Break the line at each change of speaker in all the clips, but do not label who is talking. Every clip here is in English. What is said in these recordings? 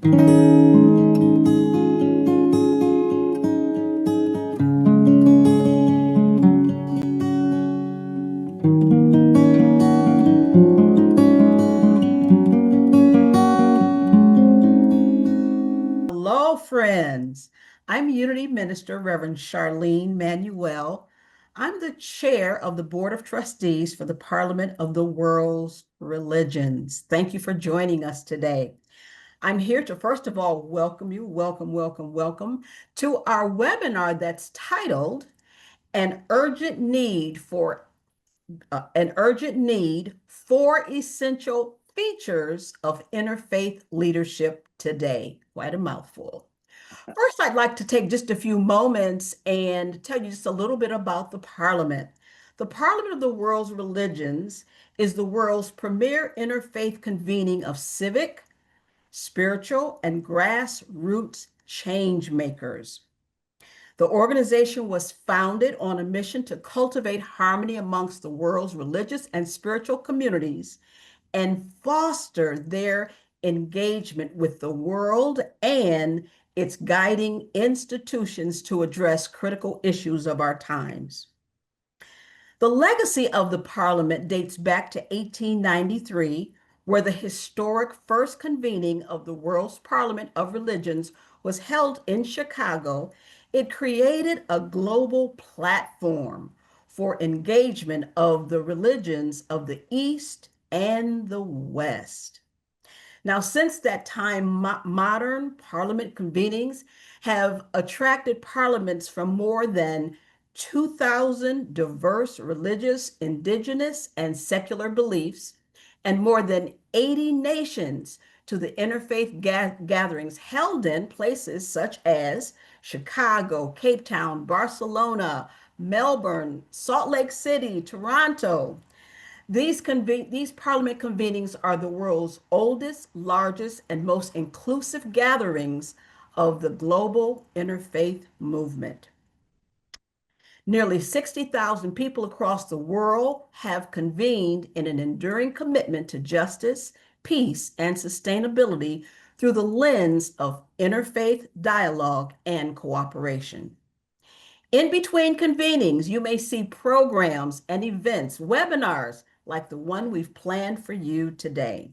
Hello, friends. I'm Unity Minister Reverend Charline Manuel. I'm the chair of the Board of Trustees for the Parliament of the World's Religions. Thank you for joining us today. I'm here to, first of all, welcome you, welcome to our webinar that's titled An Urgent Need for an urgent need for essential features of interfaith leadership today. Quite a mouthful. First, I'd like to take just a few moments and tell you just a little bit about the Parliament. The Parliament of the World's Religions is the world's premier interfaith convening of civic, spiritual, and grassroots change makers. The organization was founded on a mission to cultivate harmony amongst the world's religious and spiritual communities and foster their engagement with the world and its guiding institutions to address critical issues of our times. The legacy of the Parliament dates back to 1893, where the historic first convening of the World's Parliament of Religions was held in Chicago. It created a global platform for engagement of the religions of the East and the West. Now, since that time, modern parliament convenings have attracted parliaments from more than 2,000 diverse religious, indigenous, and secular beliefs, and more than 80 nations to the interfaith gatherings held in places such as Chicago, Cape Town, Barcelona, Melbourne, Salt Lake City, Toronto. These parliament convenings are the world's oldest, largest, and most inclusive gatherings of the global interfaith movement. Nearly 60,000 people across the world have convened in an enduring commitment to justice, peace, and sustainability through the lens of interfaith dialogue and cooperation. In between convenings, you may see programs and events, webinars like the one we've planned for you today.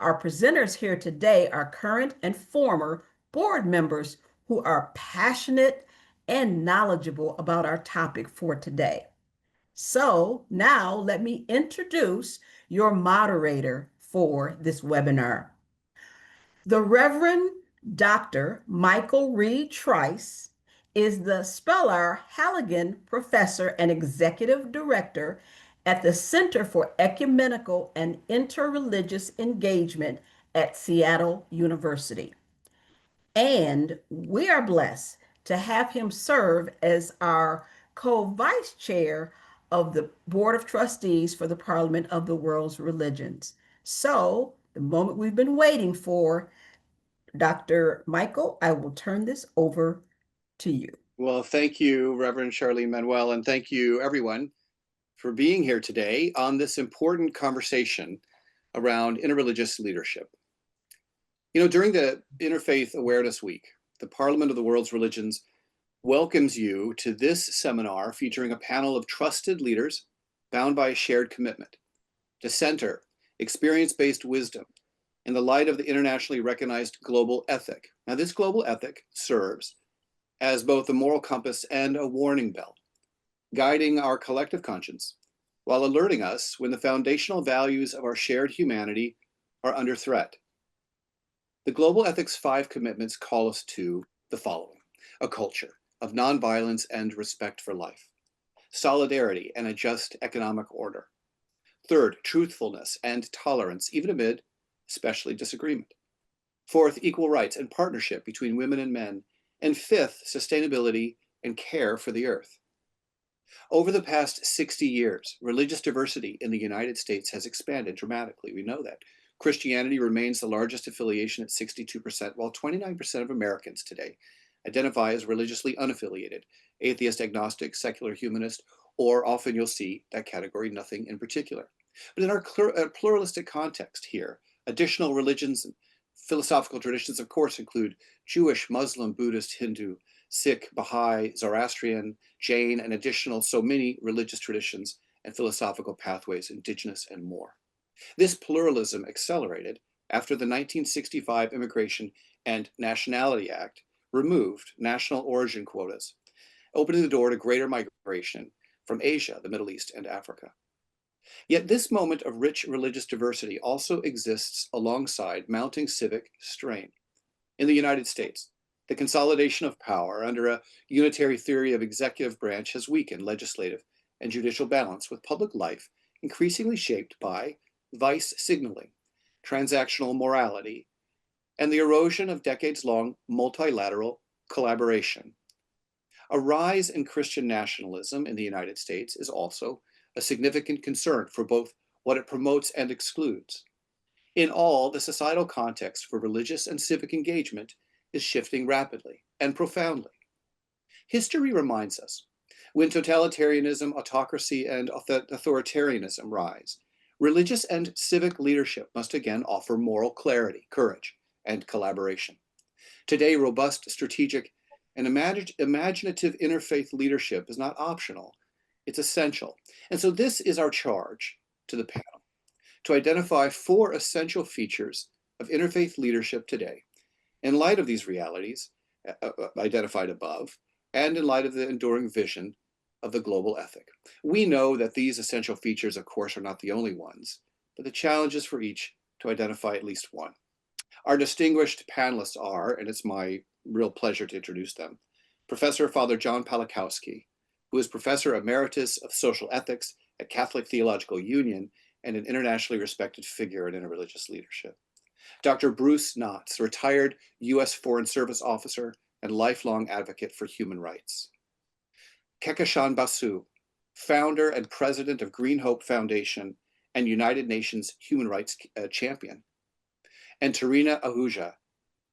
Our presenters here today are current and former board members who are passionate and knowledgeable about our topic for today. So now let me introduce your moderator for this webinar. The Reverend Dr. Michael Reed Trice is the Spellar Halligan Professor and Executive Director at the Center for Ecumenical and Interreligious Engagement at Seattle University. And we are blessed to have him serve as our co-vice chair of the Board of Trustees for the Parliament of the World's Religions. So, the moment we've been waiting for, Dr. Michael, I will turn this over to you.
Well, thank you, Reverend Charline Manuel, and thank you, everyone, for being here today on this important conversation around interreligious leadership. During the Interfaith Awareness Week, the Parliament of the World's Religions welcomes you to this seminar featuring a panel of trusted leaders bound by a shared commitment to center experience-based wisdom in the light of the internationally recognized global ethic. Now, this global ethic serves as both a moral compass and a warning bell, guiding our collective conscience while alerting us when the foundational values of our shared humanity are under threat. The Global Ethics 5 commitments call us to the following: a culture of nonviolence and respect for life, solidarity and a just economic order. Third, truthfulness and tolerance, even amid especially disagreement. Fourth, equal rights and partnership between women and men. And fifth, sustainability and care for the earth. Over the past 60 years, religious diversity in the United States has expanded dramatically. We know that. Christianity remains the largest affiliation at 62%, while 29% of Americans today identify as religiously unaffiliated, atheist, agnostic, secular, humanist, or often you'll see that category, nothing in particular. But in our pluralistic context here, additional religions Philosophical traditions, of course, include Jewish, Muslim, Buddhist, Hindu, Sikh, Baha'i, Zoroastrian, Jain, and additional so many religious traditions and philosophical pathways, indigenous and more. This pluralism accelerated after the 1965 Immigration and Nationality Act removed national origin quotas, opening the door to greater migration from Asia, the Middle East, and Africa. Yet this moment of rich religious diversity also exists alongside mounting civic strain. In the United States, the consolidation of power under a unitary theory of executive branch has weakened legislative and judicial balance, with public life increasingly shaped by vice signaling, transactional morality, and the erosion of decades-long multilateral collaboration. A rise in Christian nationalism in the United States is also a significant concern for both what it promotes and excludes. In all, the societal context for religious and civic engagement is shifting rapidly and profoundly. History reminds us, when totalitarianism, autocracy, and authoritarianism rise, religious and civic leadership must again offer moral clarity, courage, and collaboration. Today, robust, strategic, and imaginative interfaith leadership is not optional, it's essential. And so this is our charge to the panel, to identify 4 essential features of interfaith leadership today, in light of these realities identified above, and in light of the enduring vision of the global ethic. We know that these essential features, of course, are not the only ones, but the challenge is for each to identify at least one. Our distinguished panelists are, and it's my real pleasure to introduce them, Professor Father John Pawlikowski, who is Professor Emeritus of Social Ethics at Catholic Theological Union and an internationally respected figure in interreligious leadership. Dr. Bruce Knotts, retired U.S. Foreign Service officer and lifelong advocate for human rights. Kehkashan Basu, founder and president of Green Hope Foundation and United Nations Human Rights Champion. And Tarina Ahuja,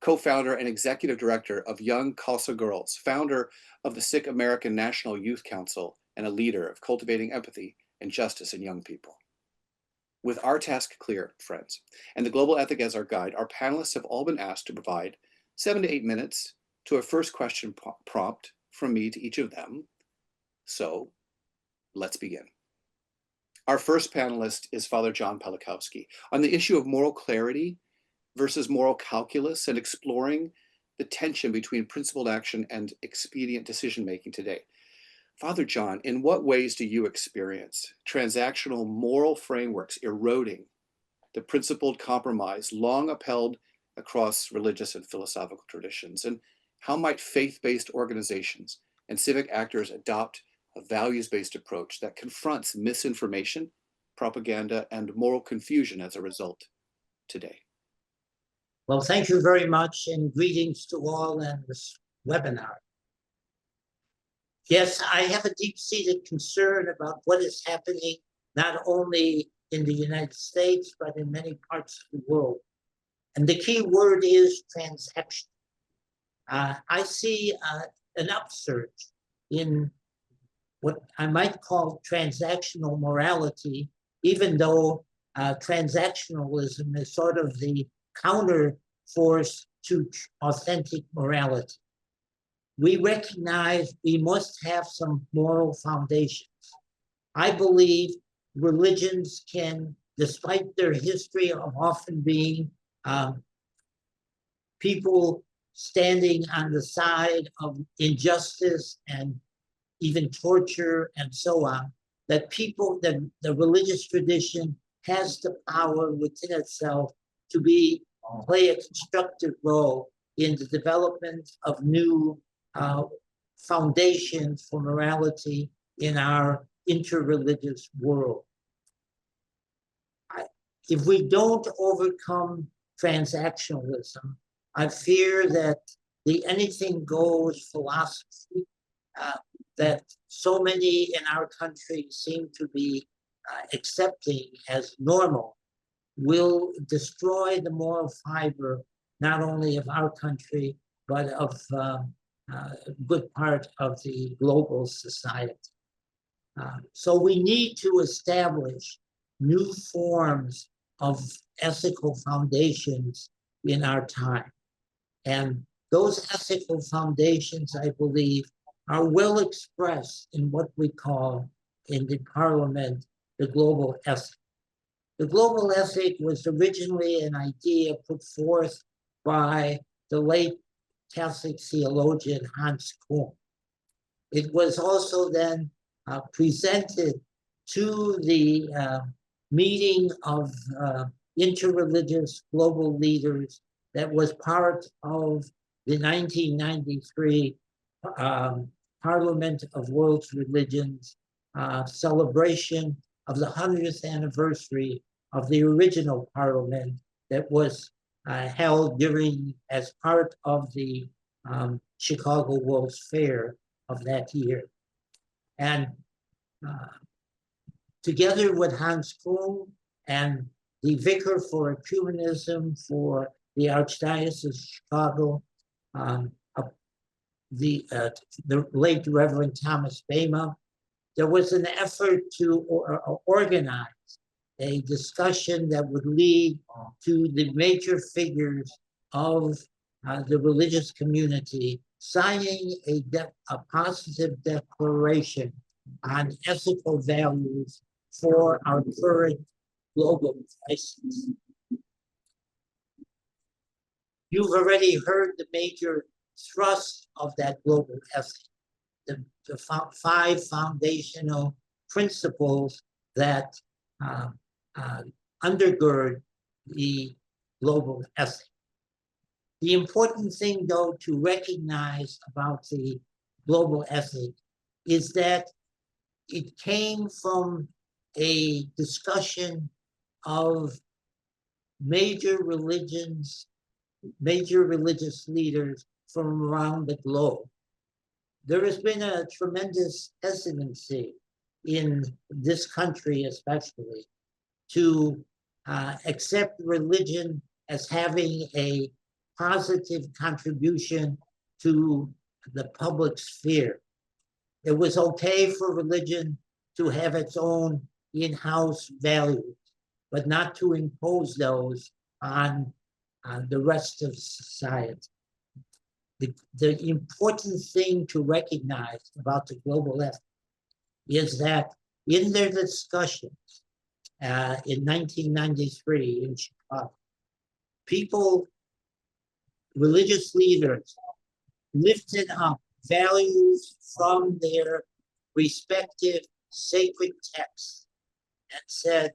co-founder and executive director of Young Khalsa Girls, founder of the Sikh American National Youth Council, and a leader of cultivating empathy and justice in young people. With our task clear, friends, and the global ethic as our guide, our panelists have all been asked to provide 7 to 8 minutes to a first question prompt from me to each of them. So let's begin. Our first panelist is Father John Pawlikowski on the issue of moral clarity versus moral calculus and exploring the tension between principled action and expedient decision-making today. Father John, in what ways do you experience transactional moral frameworks eroding the principled compromise long upheld across religious and philosophical traditions? And how might faith-based organizations and civic actors adopt a values-based approach that confronts misinformation, propaganda, and moral confusion as a result today?
Well, thank you very much, and greetings to all in this webinar. Yes, I have a deep-seated concern about what is happening not only in the United States, but in many parts of the world. And the key word is transaction. I see an upsurge in what I might call transactional morality, even though transactionalism is sort of the counter force to authentic morality. We recognize we must have some moral foundations. I believe religions can, despite their history of often being people standing on the side of injustice and even torture and so on, that the religious tradition has the power within itself to play a constructive role in the development of new foundations for morality in our interreligious world. If we don't overcome transactionalism, I fear that the anything goes philosophy that so many in our country seem to be accepting as normal will destroy the moral fiber, not only of our country, but of a good part of the global society. So we need to establish new forms of ethical foundations in our time. And those ethical foundations, I believe, are well expressed in what we call in the Parliament the global ethic. The global ethic was originally an idea put forth by the late Catholic theologian Hans Kuhn. It was also then presented to the meeting of interreligious global leaders that was part of the 1993 Parliament of World Religions celebration of the 100th anniversary of the original Parliament that was held as part of the Chicago World's Fair of that year. And together with Hans Kuhn and the Vicar for Ecumenism for the Archdiocese of Chicago, the late Reverend Thomas Bema, there was an effort to organize a discussion that would lead to the major figures of the religious community signing a positive declaration on ethical values for our current global crisis. You've already heard the major thrust of that global ethic, the 5 foundational principles that undergird the global ethic. The important thing, though, to recognize about the global ethic is that it came from a discussion of major religious leaders from around the globe. There has been a tremendous hesitancy in this country, especially, to accept religion as having a positive contribution to the public sphere. It was okay for religion to have its own in-house values, but not to impose those on the rest of society. The important thing to recognize about the global ethic is that in their discussions in 1993 in Chicago, religious leaders lifted up values from their respective sacred texts and said,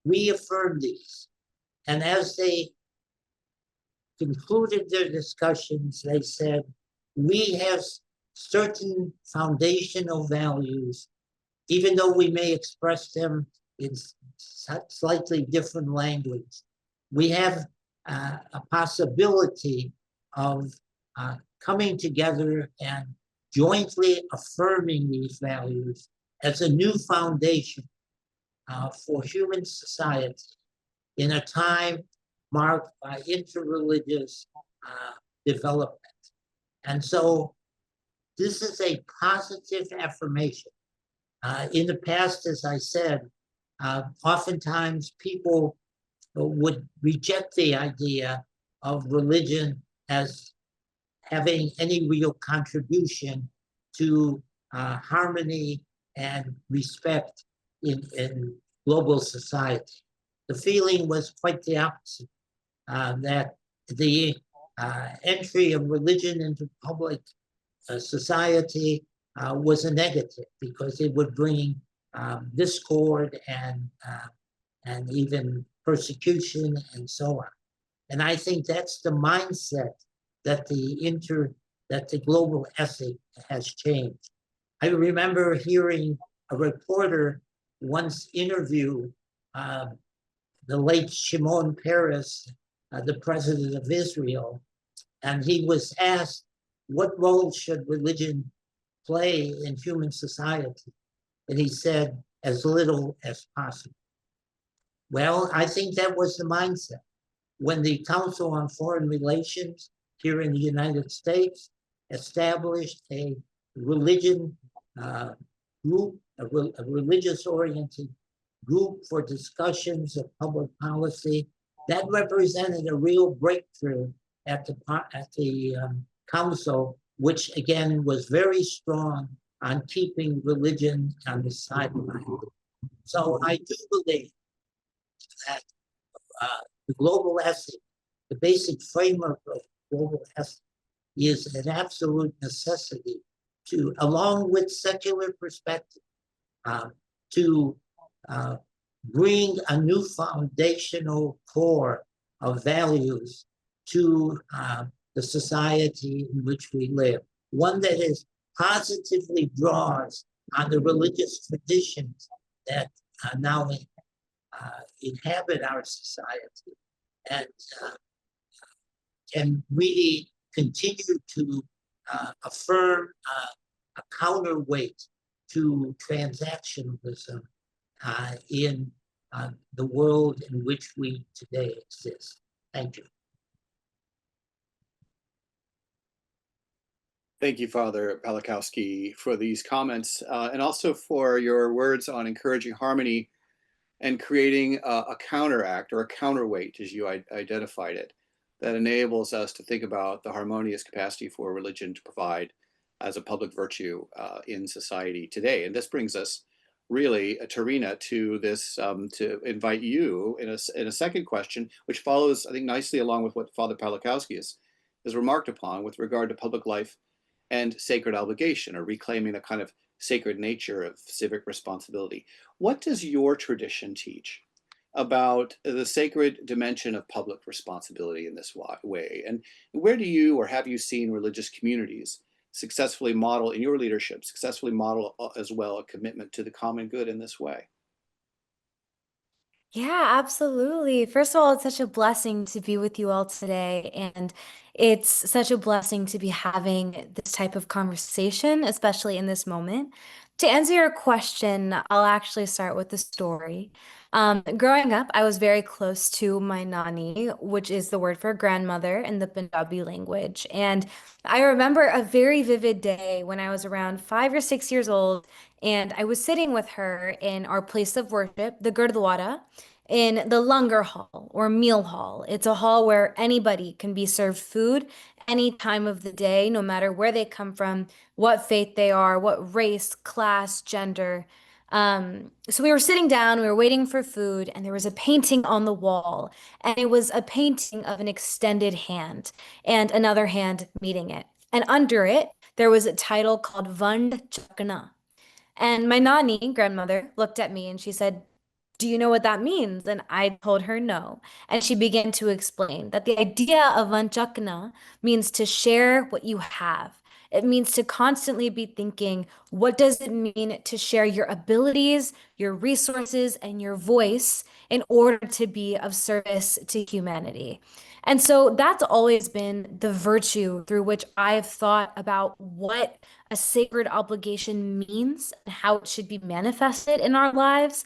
we affirm these. And as they concluded their discussions, they said, we have certain foundational values, even though we may express them in slightly different language. We have a possibility of coming together and jointly affirming these values as a new foundation for human society in a time marked by interreligious development. And so this is a positive affirmation. In the past, as I said, oftentimes people would reject the idea of religion as having any real contribution to harmony and respect in global society. The feeling was quite the opposite, that the entry of religion into public society was a negative because it would bring discord and even persecution and so on. And I think that's the mindset that the global ethic has changed. I remember hearing a reporter once interview the late Shimon Peres, the president of Israel, and he was asked, what role should religion play in human society? And he said, as little as possible. Well, I think that was the mindset. When the Council on Foreign Relations here in the United States established a religion group, a religious-oriented group for discussions of public policy That represented a real breakthrough at the council, which again was very strong on keeping religion on the sideline. So I do believe that the global ethic, the basic framework of global ethic, is an absolute necessity to, along with secular perspective, to bring a new foundational core of values to the society in which we live, one that is positively draws on the religious traditions that now inhabit our society, and can really continue to affirm a counterweight to transactionalism in the world in which we today exist. Thank you.
Thank you, Father Pawlikowski, for these comments and also for your words on encouraging harmony and creating a counteract or a counterweight, as you identified it, that enables us to think about the harmonious capacity for religion to provide as a public virtue in society today. And this brings us really, Tarina, to this, to invite you in a second question, which follows, I think, nicely along with what Father Pawlikowski has remarked upon with regard to public life and sacred obligation, or reclaiming a kind of sacred nature of civic responsibility. What does your tradition teach about the sacred dimension of public responsibility in this way? And where do you, or have you seen religious communities successfully model in your leadership, successfully model as well a commitment to the common good in this way?
Yeah, absolutely. First of all, it's such a blessing to be with you all today. And it's such a blessing to be having this type of conversation, especially in this moment. To answer your question, I'll actually start with the story. Growing up, I was very close to my nani, which is the word for grandmother in the Punjabi language. And I remember a very vivid day when I was around 5 or 6 years old, and I was sitting with her in our place of worship, the Gurdwara, in the Langar Hall or Meal Hall. It's a hall where anybody can be served food any time of the day, no matter where they come from, what faith they are, what race, class, gender. So we were sitting down, we were waiting for food, and there was a painting on the wall, and it was a painting of an extended hand and another hand meeting it. And under it, there was a title called Vand Chakna. And my nani, grandmother, looked at me and she said, "Do you know what that means?" And I told her no. And she began to explain that the idea of vanchakna means to share what you have. It means to constantly be thinking, what does it mean to share your abilities, your resources, and your voice in order to be of service to humanity? And so that's always been the virtue through which I've thought about what a sacred obligation means and how it should be manifested in our lives.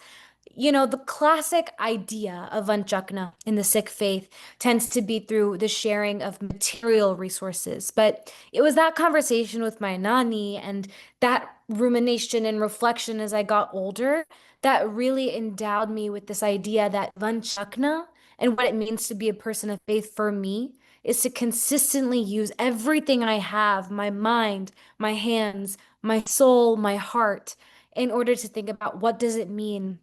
The classic idea of Vanchakna in the Sikh faith tends to be through the sharing of material resources. But it was that conversation with my nani and that rumination and reflection as I got older that really endowed me with this idea that Vanchakna and what it means to be a person of faith for me is to consistently use everything I have, my mind, my hands, my soul, my heart, in order to think about what does it mean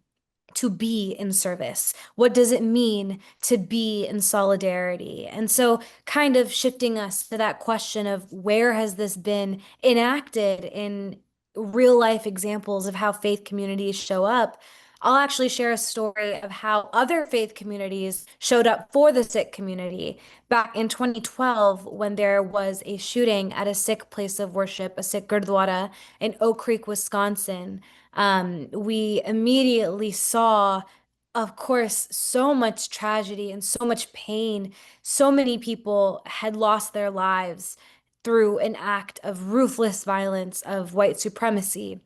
to be in service? What does it mean to be in solidarity? And so, kind of shifting us to that question of where has this been enacted in real life examples of how faith communities show up? I'll actually share a story of how other faith communities showed up for the Sikh community back in 2012 when there was a shooting at a Sikh place of worship, a Sikh Gurdwara in Oak Creek, Wisconsin. We immediately saw, of course, so much tragedy and so much pain. So many people had lost their lives through an act of ruthless violence of white supremacy.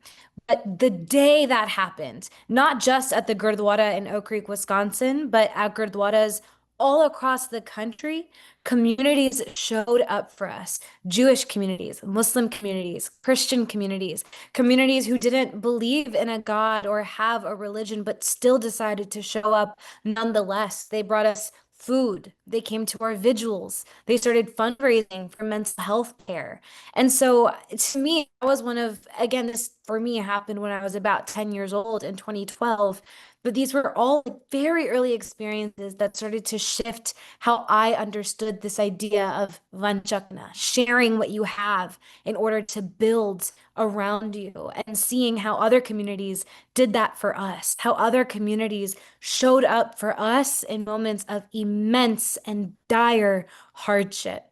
But the day that happened, not just at the Gurdwara in Oak Creek, Wisconsin, but at Gurdwaras all across the country, communities showed up for us. Jewish communities, Muslim communities, Christian communities, communities who didn't believe in a God or have a religion, but still decided to show up nonetheless. They brought us food. They came to our vigils. They started fundraising for mental health care. And so to me, that was one of, again, this for me happened when I was about 10 years old in 2012. But these were all very early experiences that started to shift how I understood this idea of vanchakna, sharing what you have in order to build around you, and seeing how other communities did that for us, how other communities showed up for us in moments of immense and dire hardship.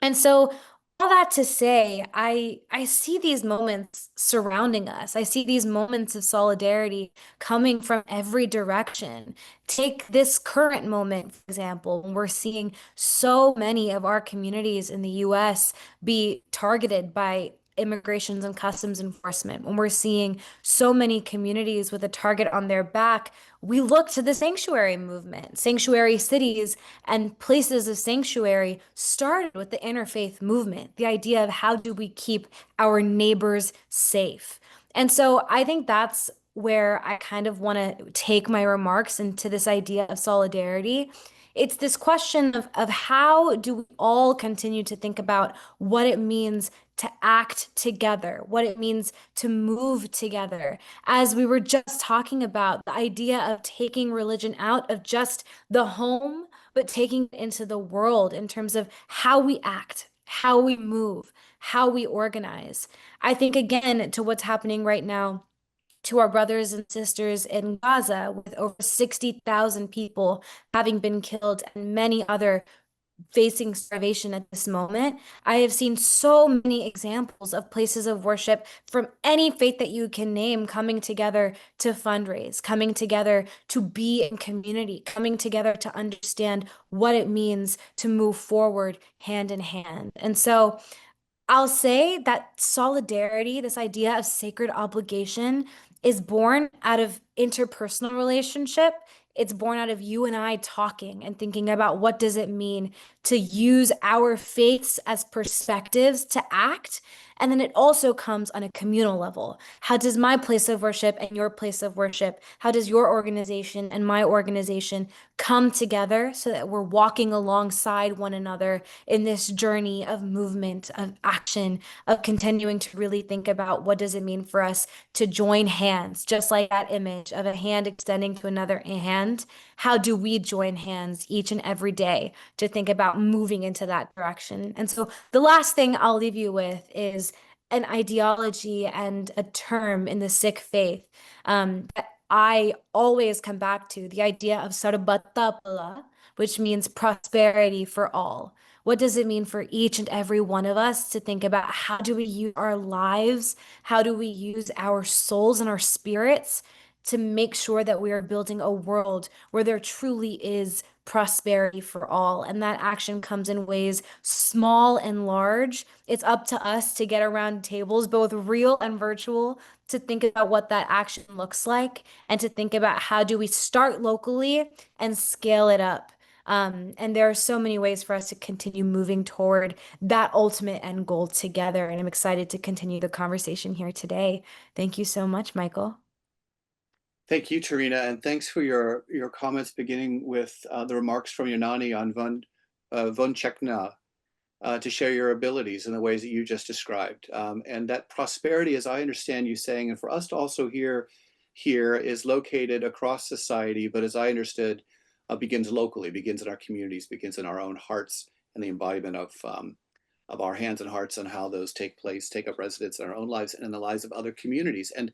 And so all that to say, I see these moments surrounding us. I see these moments of solidarity coming from every direction. Take this current moment, for example, when we're seeing so many of our communities in the US be targeted by immigrations and customs enforcement, when we're seeing so many communities with a target on their back, we look to the sanctuary movement. Sanctuary cities and places of sanctuary started with the interfaith movement, the idea of how do we keep our neighbors safe. And so I think that's where I kind of want to take my remarks into this idea of solidarity. It's this question of how do we all continue to think about what it means to act together, what it means to move together. As we were just talking about, the idea of taking religion out of just the home, but taking it into the world in terms of how we act, how we move, how we organize. I think, again, to what's happening right now to our brothers and sisters in Gaza, with over 60,000 people having been killed and many other facing starvation at this moment. I have seen so many examples of places of worship from any faith that you can name coming together to fundraise, coming together to be in community, coming together to understand what it means to move forward hand in hand. And so I'll say that solidarity, this idea of sacred obligation, is born out of interpersonal relationship. It's born out of you and I talking and thinking about what does it mean to use our faiths as perspectives to act. And then it also comes on a communal level. How does my place of worship and your place of worship, how does your organization and my organization come together so that we're walking alongside one another in this journey of movement, of action, of continuing to really think about what does it mean for us to join hands, just like that image of a hand extending to another hand. How do we join hands each and every day to think about moving into that direction? And so the last thing I'll leave you with is an ideology and a term in the Sikh faith that I always come back to, the idea of sarbatta pala, which means prosperity for all. What does it mean for each and every one of us to think about how do we use our lives? How do we use our souls and our spirits to make sure that we are building a world where there truly is prosperity for all? And that action comes in ways small and large. It's up to us to get around tables, both real and virtual, to think about what that action looks like and to think about how do we start locally and scale it up. And there are so many ways for us to continue moving toward that ultimate end goal together. And I'm excited to continue the conversation here today. Thank you so much, Michael.
Thank you, Tarina, and thanks for your comments, beginning with the remarks from Yunani on Vonchekna, to share your abilities in the ways that you just described. And that prosperity, as I understand you saying, and for us to also hear here, is located across society, but as I understood, begins locally, begins in our communities, begins in our own hearts, and the embodiment of our hands and hearts and how those take up residence in our own lives and in the lives of other communities. And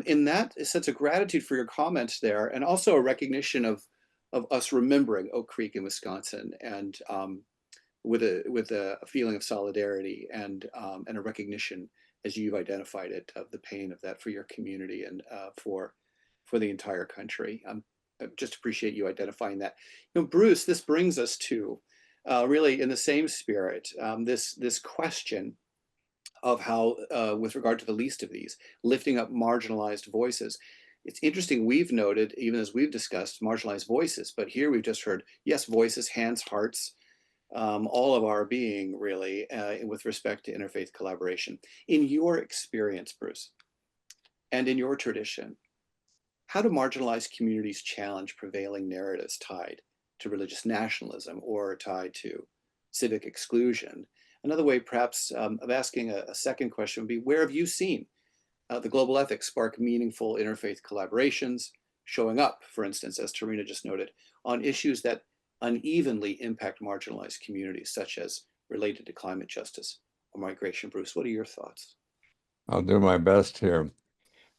in that sense of gratitude for your comments there, and also a recognition of us remembering Oak Creek in Wisconsin, and with a feeling of solidarity and a recognition, as you've identified it, of the pain of that for your community and for the entire country. I just appreciate you identifying that. You know, Bruce, this brings us to really in the same spirit, this question of how, with regard to the least of these, lifting up marginalized voices. It's interesting, we've noted, even as we've discussed, marginalized voices, but here we've just heard, yes, voices, hands, hearts, all of our being, really, with respect to interfaith collaboration. In your experience, Bruce, and in your tradition, how do marginalized communities challenge prevailing narratives tied to religious nationalism or tied to civic exclusion. Another way, perhaps, of asking a second question would be, where have you seen the global ethics spark meaningful interfaith collaborations, showing up, for instance, as Tarina just noted, on issues that unevenly impact marginalized communities, such as related to climate justice or migration? Bruce, what are your thoughts?
I'll do my best here.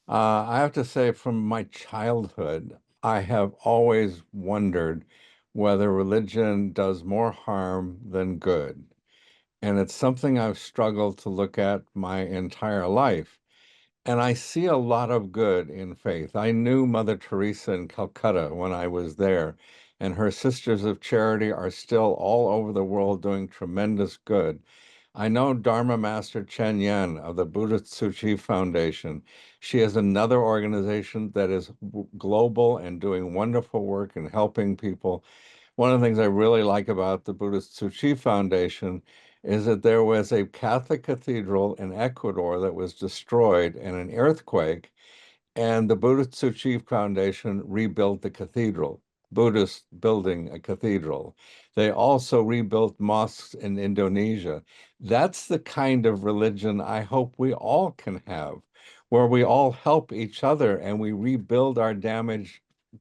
I have to say, from my childhood, I have always wondered whether religion does more harm than good. And it's something I've struggled to look at my entire life. And I see a lot of good in faith. I knew Mother Teresa in Calcutta when I was there, and her Sisters of Charity are still all over the world doing tremendous good. I know Dharma Master Chen Yen of the Buddhist Tzu Chi Foundation. She has another organization that is global and doing wonderful work and helping people. One of the things I really like about the Buddhist Tzu Chi Foundation is that there was a Catholic cathedral in Ecuador that was destroyed in an earthquake, and the Buddhist Tzu Chi Foundation rebuilt the cathedral. Buddhists building a cathedral. They also rebuilt mosques in Indonesia. That's the kind of religion I hope we all can have, where we all help each other and we rebuild our damaged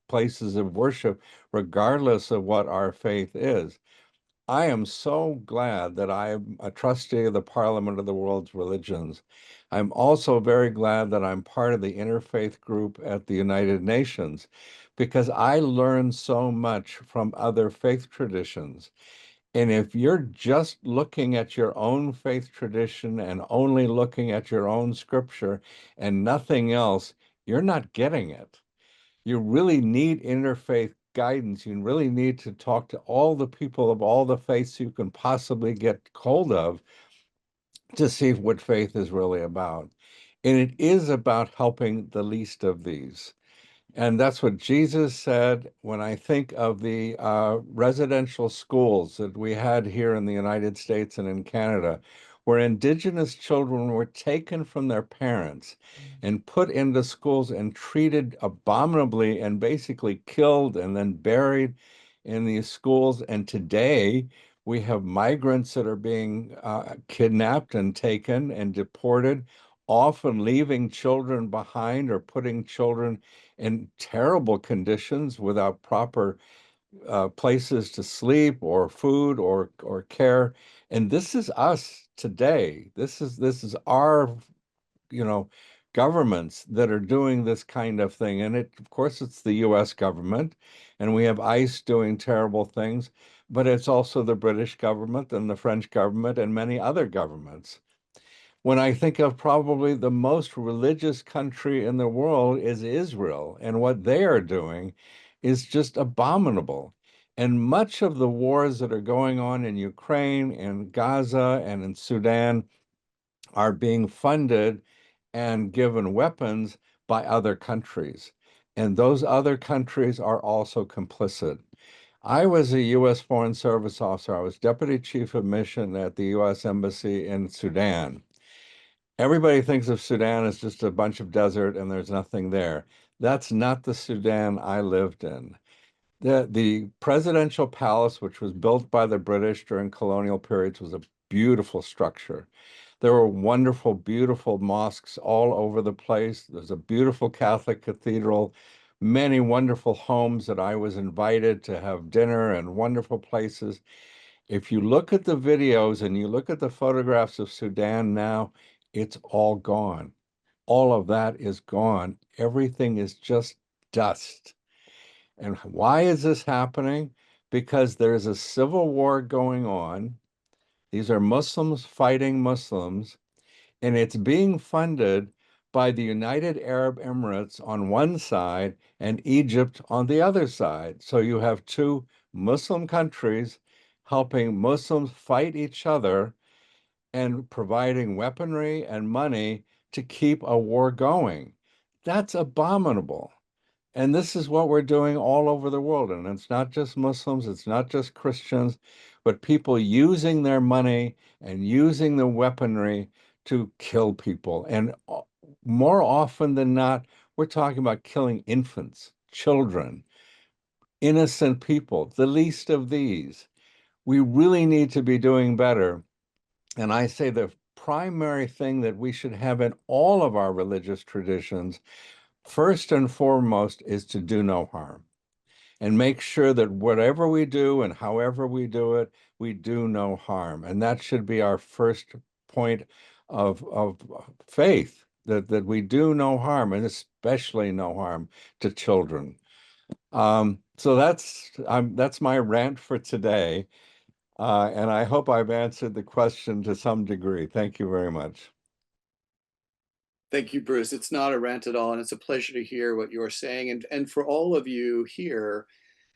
places of worship, regardless of what our faith is. I am so glad that I am a trustee of the Parliament of the World's Religions. I'm also very glad that I'm part of the Interfaith group at the United Nations because I learn so much from other faith traditions. And if you're just looking at your own faith tradition and only looking at your own scripture and nothing else, you're not getting it. You really need interfaith guidance. You really need to talk to all the people of all the faiths you can possibly get hold of to see what faith is really about. And it is about helping the least of these. And that's what Jesus said. When I think of the residential schools that we had here in the United States and in Canada, where Indigenous children were taken from their parents and put into schools and treated abominably and basically killed and then buried in these schools. And today we have migrants that are being kidnapped and taken and deported, often leaving children behind or putting children in terrible conditions without proper places to sleep or food or care. And this is us today. This is our, you know, governments that are doing this kind of thing. And it, of course, it's the US government, and we have ICE doing terrible things, but it's also the British government and the French government and many other governments. When I think of probably the most religious country in the world is Israel, and what they are doing is just abominable. And much of the wars that are going on in Ukraine and Gaza and in Sudan are being funded and given weapons by other countries. And those other countries are also complicit. I was a U.S. Foreign Service officer. I was Deputy Chief of Mission at the U.S. Embassy in Sudan. Everybody thinks of Sudan as just a bunch of desert and there's nothing there. That's not the Sudan I lived in. The presidential palace, which was built by the British during colonial periods, was a beautiful structure. There were wonderful, beautiful mosques all over the place. There's a beautiful Catholic cathedral, many wonderful homes that I was invited to have dinner and wonderful places. If you look at the videos and you look at the photographs of Sudan now, it's all gone. All of that is gone. Everything is just dust. And why is this happening? Because there's a civil war going on. These are Muslims fighting Muslims, and it's being funded by the United Arab Emirates on one side and Egypt on the other side. So you have two Muslim countries helping Muslims fight each other and providing weaponry and money to keep a war going. That's abominable. And this is what we're doing all over the world. And it's not just Muslims, it's not just Christians, but people using their money and using the weaponry to kill people. And more often than not, we're talking about killing infants, children, innocent people, the least of these. We really need to be doing better. And I say the primary thing that we should have in all of our religious traditions, first and foremost, is to do no harm and make sure that whatever we do and however we do it, we do no harm. And that should be our first point of faith, that we do no harm, and especially no harm to children. So that's my rant for today. And I hope I've answered the question to some degree. Thank you very much.
Thank you, Bruce. It's not a rant at all, and it's a pleasure to hear what you're saying. And for all of you here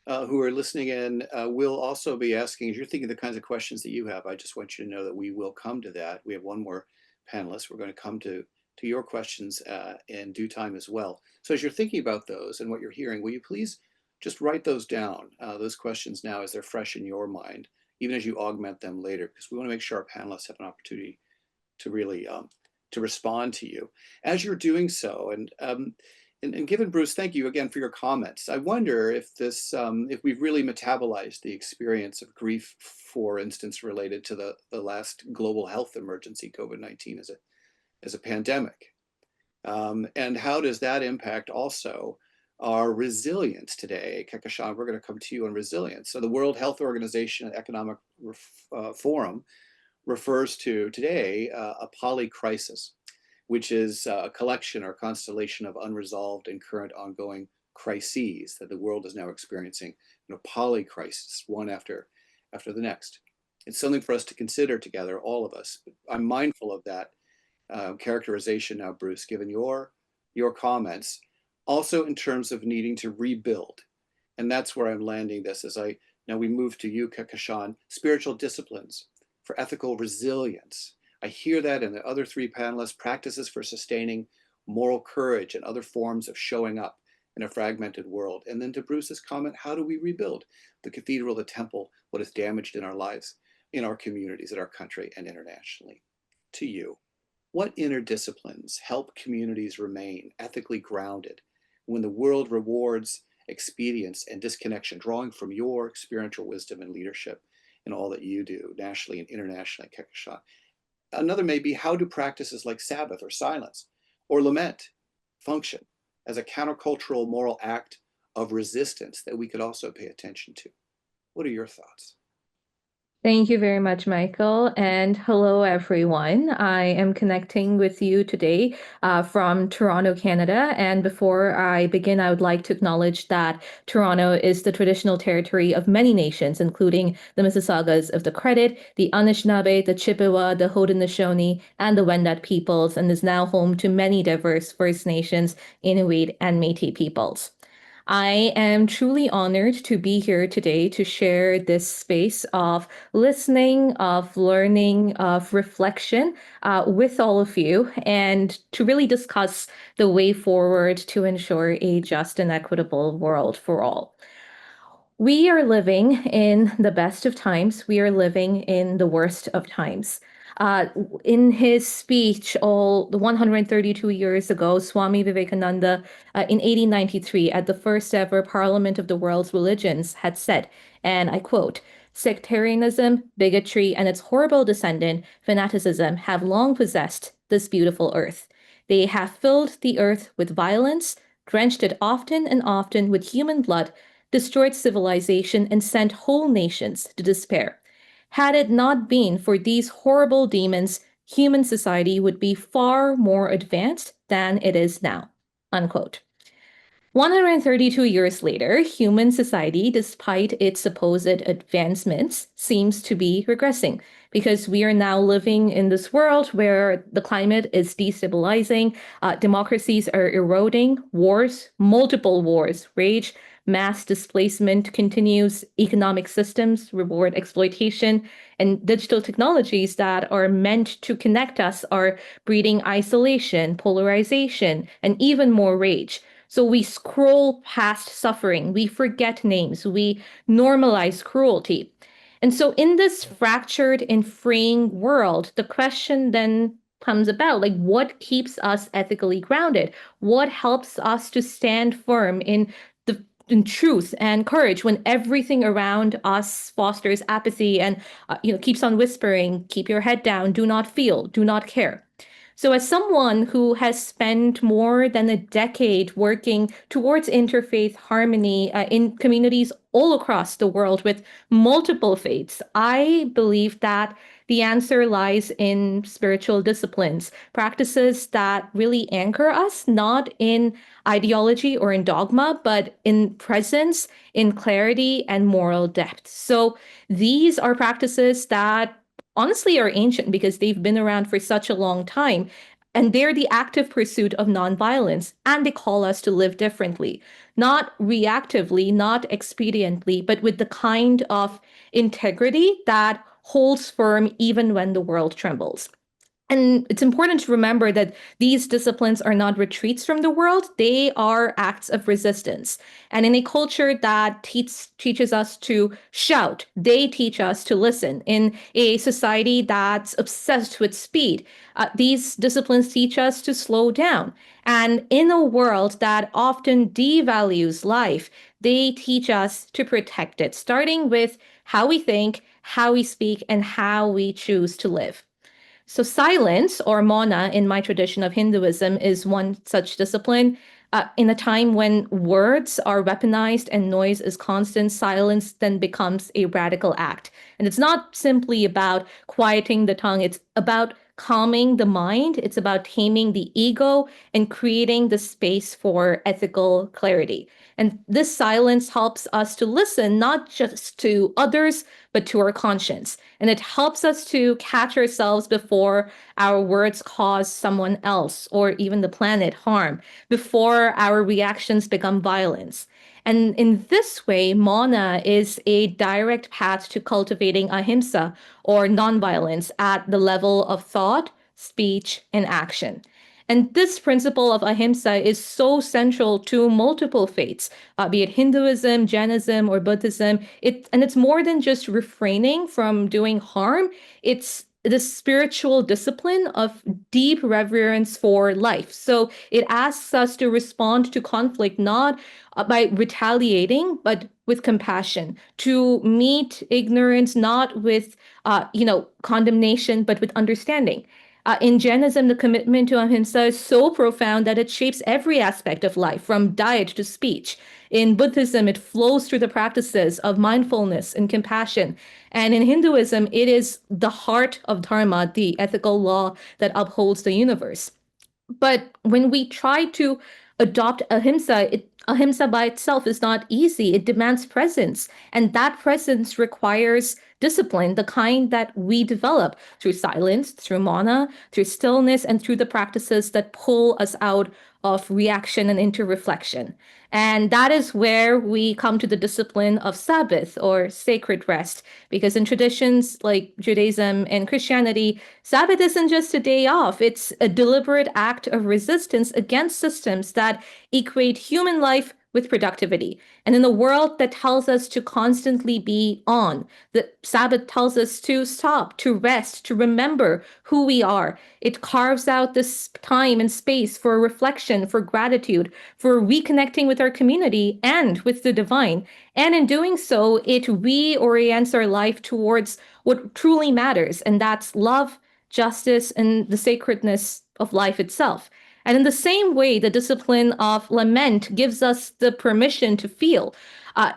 who are listening in, we'll also be asking, if you're thinking the kinds of questions that you have, I just want you to know that we will come to that. We have one more panelist. We're going to come to your questions in due time as well. So as you're thinking about those and what you're hearing, will you please just write those down, those questions now as they're fresh in your mind, even as you augment them later, because we want to make sure our panelists have an opportunity to really to respond to you. As you're doing so, and given Bruce, thank you again for your comments. I wonder if this, if we've really metabolized the experience of grief, for instance, related to the last global health emergency, COVID-19, as a pandemic, and how does that impact also our resilience today? Kehkashan, we're going to come to you on resilience. So the World Health Organization Economic Forum refers to today a polycrisis, which is a collection or constellation of unresolved and current ongoing crises that the world is now experiencing, polycrisis, one after the next. It's something for us to consider together, all of us. I'm mindful of that characterization now, Bruce, given your comments, also in terms of needing to rebuild. And that's where I'm landing this as now we move to you, Kehkashan, spiritual disciplines for ethical resilience. I hear that in the other three panelists, practices for sustaining moral courage and other forms of showing up in a fragmented world. And then to Bruce's comment, how do we rebuild the cathedral, the temple, what is damaged in our lives, in our communities, in our country, and internationally? To you, what inner disciplines help communities remain ethically grounded when the world rewards expedience and disconnection, drawing from your experiential wisdom and leadership in all that you do nationally and internationally, Kehkashan? Another may be, how do practices like Sabbath or silence or lament function as a countercultural moral act of resistance that we could also pay attention to? What are your thoughts?
Thank you very much, Michael, and hello, everyone. I am connecting with you today from Toronto, Canada. And before I begin, I would like to acknowledge that Toronto is the traditional territory of many nations, including the Mississaugas of the Credit, the Anishinaabe, the Chippewa, the Haudenosaunee, and the Wendat peoples, and is now home to many diverse First Nations, Inuit, and Métis peoples. I am truly honored to be here today to share this space of listening, of learning, of reflection with all of you, and to really discuss the way forward to ensure a just and equitable world for all. We are living in the best of times. We are living in the worst of times. In his speech, all the 132 years ago, Swami Vivekananda, in 1893, at the first ever Parliament of the World's Religions, had said, and I quote, "Sectarianism, bigotry, and its horrible descendant, fanaticism, have long possessed this beautiful earth. They have filled the earth with violence, drenched it often and often with human blood, destroyed civilization, and sent whole nations to despair. Had it not been for these horrible demons, human society would be far more advanced than it is now." Unquote. 132 years later, human society, despite its supposed advancements, seems to be regressing because we are now living in this world where the climate is destabilizing, democracies are eroding, wars, multiple wars rage, mass displacement continues, economic systems reward exploitation, and digital technologies that are meant to connect us are breeding isolation, polarization, and even more rage. So we scroll past suffering, we forget names, we normalize cruelty. And so in this fractured and fraying world, the question then comes about, like, what keeps us ethically grounded? What helps us to stand firm in the in truth and courage when everything around us fosters apathy and keeps on whispering, keep your head down, do not feel, do not care. So, as someone who has spent more than a decade working towards interfaith harmony in communities all across the world with multiple faiths, I believe that the answer lies in spiritual disciplines, practices that really anchor us, not in ideology or in dogma, but in presence, in clarity, and moral depth. So, these are practices that honestly are ancient because they've been around for such a long time. And they're the active pursuit of nonviolence, and they call us to live differently, not reactively, not expediently, but with the kind of integrity that holds firm even when the world trembles. And it's important to remember that these disciplines are not retreats from the world, they are acts of resistance. And in a culture that teaches us to shout, they teach us to listen. In a society that's obsessed with speed, these disciplines teach us to slow down. And in a world that often devalues life, they teach us to protect it, starting with how we think, how we speak, and how we choose to live. So, silence or mona in my tradition of Hinduism is one such discipline. In a time when words are weaponized and noise is constant, silence then becomes a radical act. And it's not simply about quieting the tongue, it's about calming the mind, it's about taming the ego and creating the space for ethical clarity. And this silence helps us to listen not just to others, but to our conscience. And it helps us to catch ourselves before our words cause someone else or even the planet harm, before our reactions become violence. And in this way, Mauna is a direct path to cultivating ahimsa or nonviolence at the level of thought, speech, and action. And this principle of ahimsa is so central to multiple faiths, be it Hinduism, Jainism, or Buddhism. It's more than just refraining from doing harm. It's the spiritual discipline of deep reverence for life. So it asks us to respond to conflict not by retaliating, but with compassion, to meet ignorance not with, condemnation, but with understanding. In Jainism, the commitment to ahimsa is so profound that it shapes every aspect of life, from diet to speech. In Buddhism, it flows through the practices of mindfulness and compassion. And in Hinduism, it is the heart of Dharma, the ethical law that upholds the universe. But when we try to adopt ahimsa by itself is not easy. It demands presence. And that presence requires discipline, the kind that we develop through silence, through mana, through stillness, and through the practices that pull us out of reaction and into reflection. And that is where we come to the discipline of Sabbath or sacred rest. Because in traditions like Judaism and Christianity, Sabbath isn't just a day off, it's a deliberate act of resistance against systems that equate human life with productivity. And in a world that tells us to constantly be on, the Sabbath tells us to stop, to rest, to remember who we are. It carves out this time and space for reflection, for gratitude, for reconnecting with our community and with the divine. And in doing so, it reorients our life towards what truly matters, and that's love, justice, and the sacredness of life itself. And in the same way, the discipline of lament gives us the permission to feel.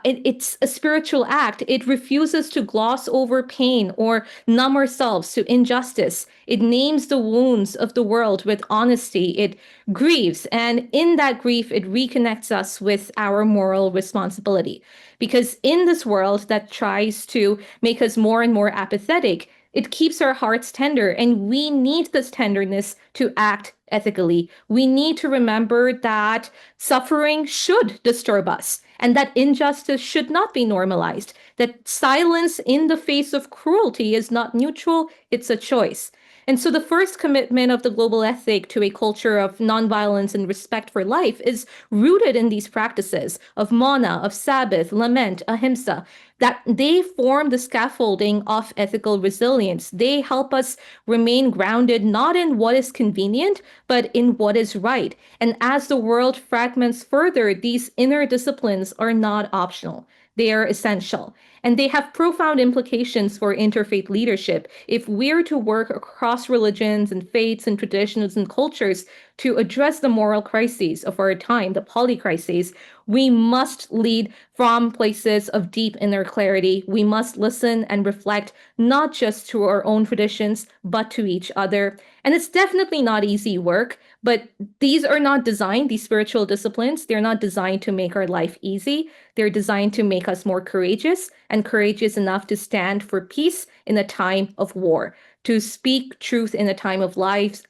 It's a spiritual act. It refuses to gloss over pain or numb ourselves to injustice. It names the wounds of the world with honesty. It grieves. And in that grief, it reconnects us with our moral responsibility. Because in this world that tries to make us more and more apathetic, it keeps our hearts tender, and we need this tenderness to act ethically. We need to remember that suffering should disturb us and that injustice should not be normalized, that silence in the face of cruelty is not neutral, it's a choice. And so the first commitment of the global ethic to a culture of nonviolence and respect for life is rooted in these practices of mana, of Sabbath, lament, ahimsa, that they form the scaffolding of ethical resilience. They help us remain grounded not in what is convenient, but in what is right. And as the world fragments further, these inner disciplines are not optional. They are essential. And they have profound implications for interfaith leadership. If we're to work across religions and faiths and traditions and cultures to address the moral crises of our time, the polycrises, we must lead from places of deep inner clarity. We must listen and reflect not just to our own traditions, but to each other. And it's definitely not easy work, but these are not designed, these spiritual disciplines, they're not designed to make our life easy. They're designed to make us more courageous and courageous enough to stand for peace in a time of war, to speak truth in a time of lies,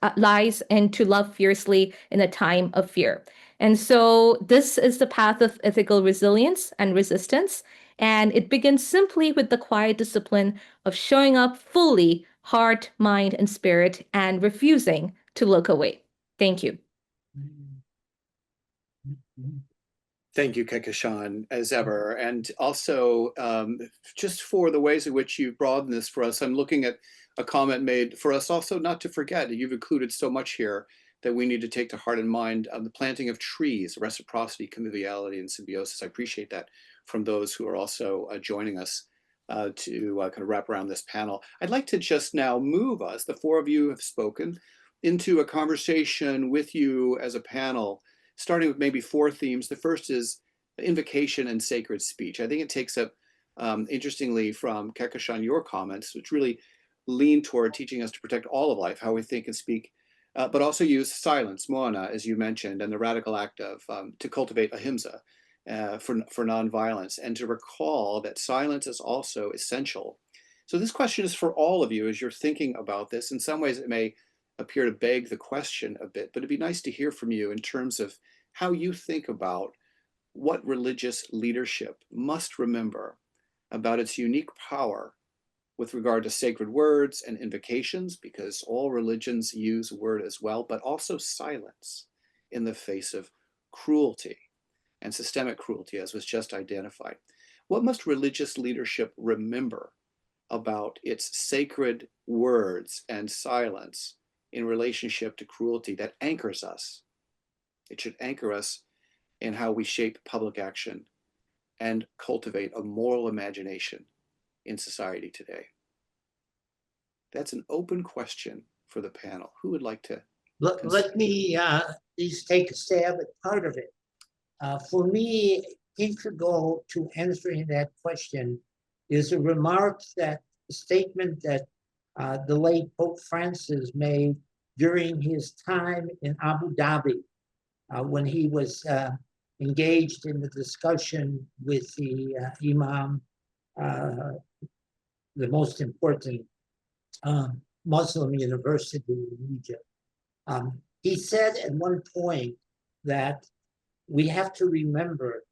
and to love fiercely in a time of fear. And so this is the path of ethical resilience and resistance. And it begins simply with the quiet discipline of showing up fully, heart, mind, and spirit, and refusing to look away. Thank you.
Thank you, Kehkashan, as ever. And also, just for the ways in which you've broadened this for us, I'm looking at a comment made for us also not to forget. You've included so much here that we need to take to heart and mind. The planting of trees, reciprocity, conviviality, and symbiosis. I appreciate that from those who are also joining us to kind of wrap around this panel. I'd like to just now move us, the four of you have spoken, into a conversation with you as a panel, starting with maybe four themes. The first is invocation and sacred speech. I think it takes up, interestingly, from Kehkashan, your comments, which really lean toward teaching us to protect all of life, how we think and speak, but also use silence, moana, as you mentioned, and the radical act of to cultivate ahimsa for nonviolence, and to recall that silence is also essential. So this question is for all of you as you're thinking about this. In some ways, it may appear to beg the question a bit, but it'd be nice to hear from you in terms of how you think about what religious leadership must remember about its unique power with regard to sacred words and invocations, because all religions use word as well, but also silence in the face of cruelty and systemic cruelty, as was just identified. What must religious leadership remember about its sacred words and silence in relationship to cruelty that anchors us? It should anchor us in how we shape public action and cultivate a moral imagination in society today. That's an open question for the panel. Who would like to?
Let me at least take a stab at part of it. For me, integral to answering that question is a remark that a statement that the late Pope Francis made during his time in Abu Dhabi, when he was engaged in the discussion with the Imam, the most important Muslim university in Egypt. He said at one point that we have to remember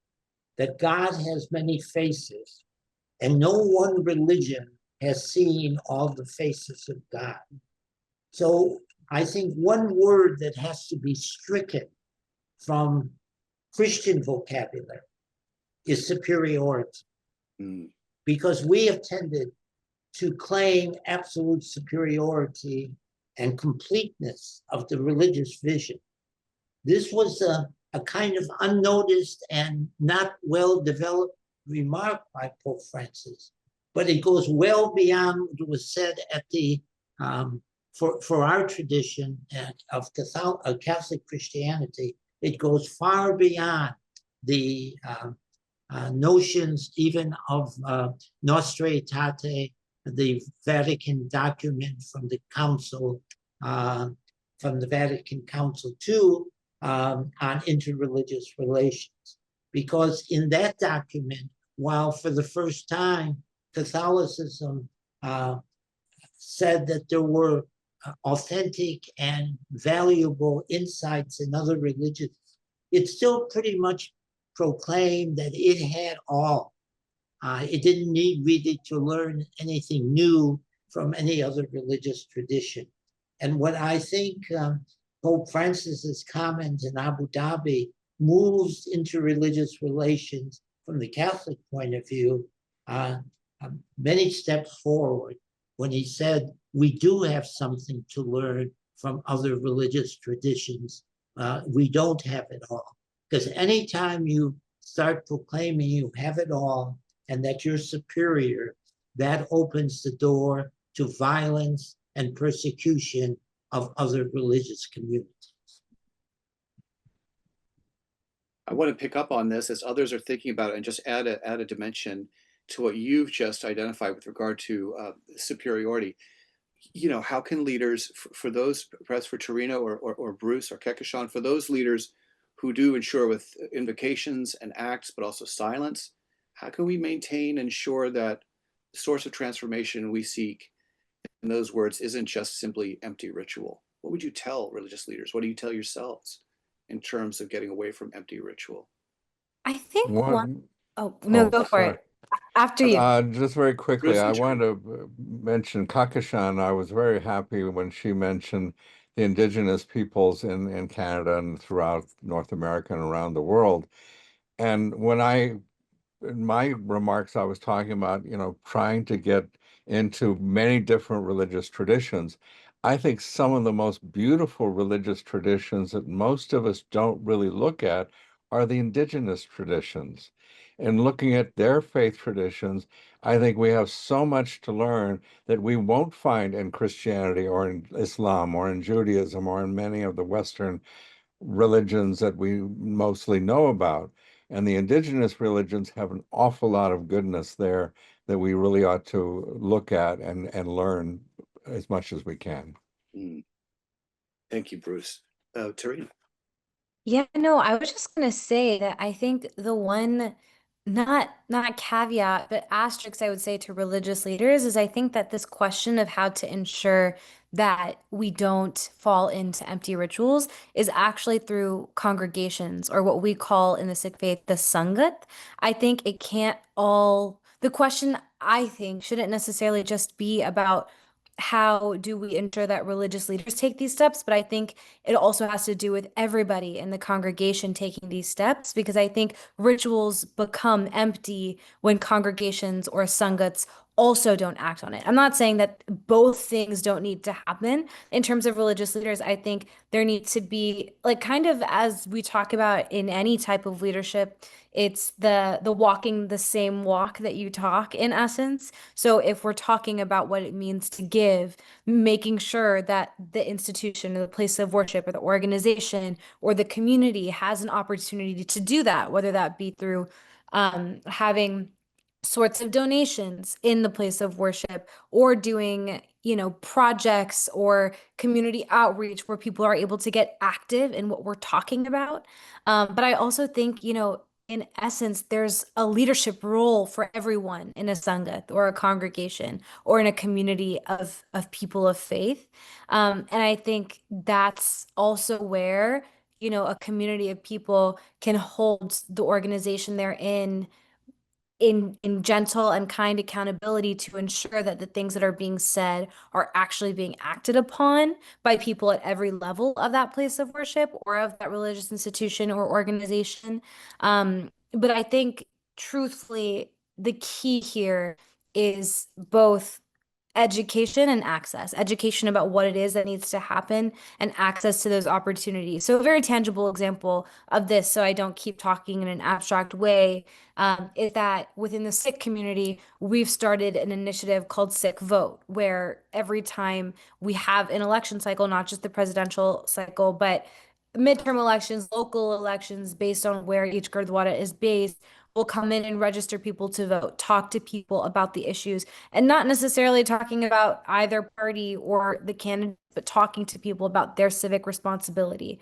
that God has many faces, and no one religion has seen all the faces of God. So I think one word that has to be stricken from Christian vocabulary is superiority, because we have tended to claim absolute superiority and completeness of the religious vision. This was a kind of unnoticed and not well-developed remark by Pope Francis, but it goes well beyond what was said at the for our tradition of Catholic Christianity. It goes far beyond the notions even of Nostra Aetate, the Vatican document from the Council, from the Vatican Council II, on interreligious relations. Because in that document, while for the first time Catholicism said that there were authentic and valuable insights in other religions, it still pretty much proclaimed that it had all. It didn't need really to learn anything new from any other religious tradition. And what I think Pope Francis's comment in Abu Dhabi moves into religious relations from the Catholic point of view uh, many steps forward when he said we do have something to learn from other religious traditions. We don't have it all. Because anytime you start proclaiming you have it all and that you're superior, that opens the door to violence and persecution of other religious communities.
I want to pick up on this as others are thinking about it and just add a dimension to what you've just identified with regard to superiority. You know, how can leaders, for those, perhaps for Tarina or Bruce or Kehkashan, for those leaders who do ensure with invocations and acts, but also silence, how can we maintain, ensure that the source of transformation we seek in those words isn't just simply empty ritual? What would you tell religious leaders? What do you tell yourselves in terms of getting away from empty ritual?
I think one,
One,
oh, no,
oh,
go for
sorry.
it. After you.
Just very quickly,
Bruce
I
and
wanted
Tarina.
to mention Kehkashan. I was very happy when she mentioned the indigenous peoples in Canada and throughout North America and around the world. And when in my remarks, I was talking about, trying to get into many different religious traditions. I think some of the most beautiful religious traditions that most of us don't really look at are the indigenous traditions. And looking at their faith traditions, I think we have so much to learn that we won't find in Christianity or in Islam or in Judaism or in many of the Western religions that we mostly know about. And the indigenous religions have an awful lot of goodness there that we really ought to look at and learn as much as we can.
Thank you, Bruce. Tarina.
Yeah, no, I was just gonna say that I think the one not caveat, but asterisk I would say to religious leaders is I think that this question of how to ensure that we don't fall into empty rituals is actually through congregations or what we call in the Sikh faith the Sangat. I think it can't all the question I think shouldn't necessarily just be about how do we ensure that religious leaders take these steps, but I think it also has to do with everybody in the congregation taking these steps because I think rituals become empty when congregations or sangats also don't act on it. I'm not saying that both things don't need to happen in terms of religious leaders. I think there needs to be like kind of as we talk about in any type of leadership, it's the walking the same walk that you talk in essence. So if we're talking about what it means to give, making sure that the institution or the place of worship or the organization or the community has an opportunity to do that, whether that be through having sorts of donations in the place of worship or doing, projects or community outreach where people are able to get active in what we're talking about. But I also think, in essence, there's a leadership role for everyone in a sangat or a congregation or in a community of people of faith. And I think that's also where, a community of people can hold the organization they're in gentle and kind accountability to ensure that the things that are being said are actually being acted upon by people at every level of that place of worship or of that religious institution or organization. But I think, truthfully, the key here is both education and access, education about what it is that needs to happen and access to those opportunities. So a very tangible example of this, so I don't keep talking in an abstract way, is that within the Sikh community, we've started an initiative called Sikh Vote, where every time we have an election cycle, not just the presidential cycle, but midterm elections, local elections, based on where each Gurdwara is based, will come in and register people to vote, talk to people about the issues, and not necessarily talking about either party or the candidate, but talking to people about their civic responsibility.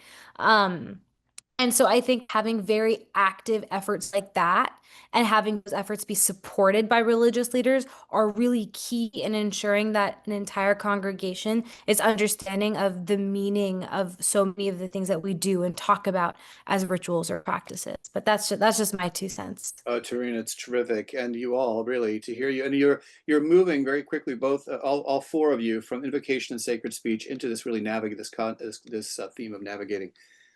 And so I think having very active efforts like that and having those efforts be supported by religious leaders are really key in ensuring that an entire congregation is understanding of the meaning of so many of the things that we do and talk about as rituals or practices. But that's just my 2 cents.
Tarina, it's terrific, and you all really to hear you, and you're moving very quickly, both all four of you, from invocation and sacred speech into this really navigate this theme of navigating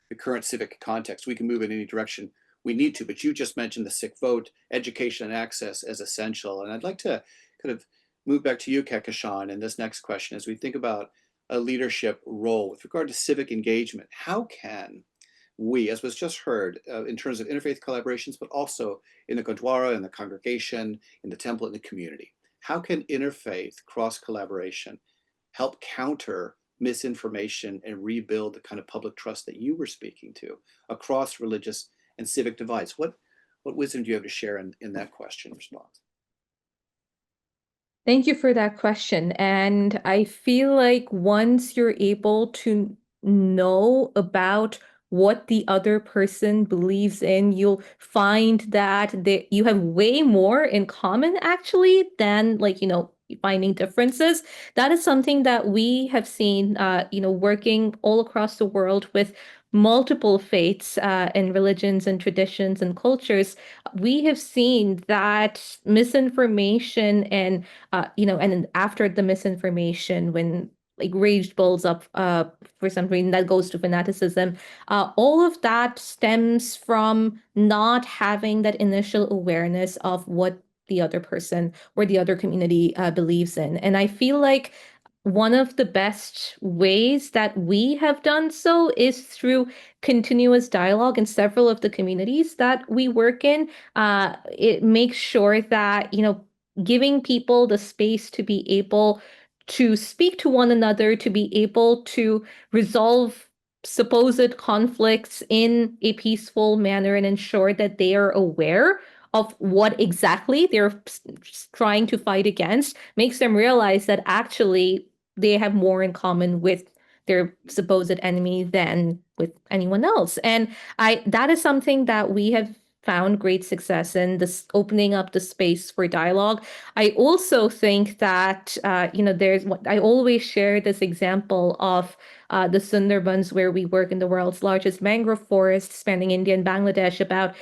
the current civic context. We can move in any direction we need to, but you just mentioned the sick vote, education and access as essential. And I'd like to kind of move back to you, Kehkashan, in this next question. As we think about a leadership role with regard to civic engagement, how can we, as was just heard, in terms of interfaith collaborations, but also in the Gurdwara, in the congregation, in the temple, in the community, how can interfaith cross-collaboration help counter misinformation and rebuild the kind of public trust that you were speaking to across religious and civic divides? What wisdom do you have to share in that question response?
Thank you for that question. And I feel like once you're able to know about what the other person believes in, you'll find that you have way more in common actually than finding differences. That is something that we have seen, working all across the world with multiple faiths and religions and traditions and cultures. We have seen that misinformation and and then after the misinformation, when rage builds up for some reason that goes to fanaticism, all of that stems from not having that initial awareness of what the other person or the other community believes in. And I feel like one of the best ways that we have done so is through continuous dialogue in several of the communities that we work in. It makes sure that, giving people the space to be able to speak to one another, to be able to resolve supposed conflicts in a peaceful manner and ensure that they are aware of what exactly they're trying to fight against, makes them realize that actually they have more in common with their supposed enemy than with anyone else. And that is something that we have found great success in, this opening up the space for dialogue. I also think that I always share this example of the Sundarbans, where we work in the world's largest mangrove forest spanning India and Bangladesh, about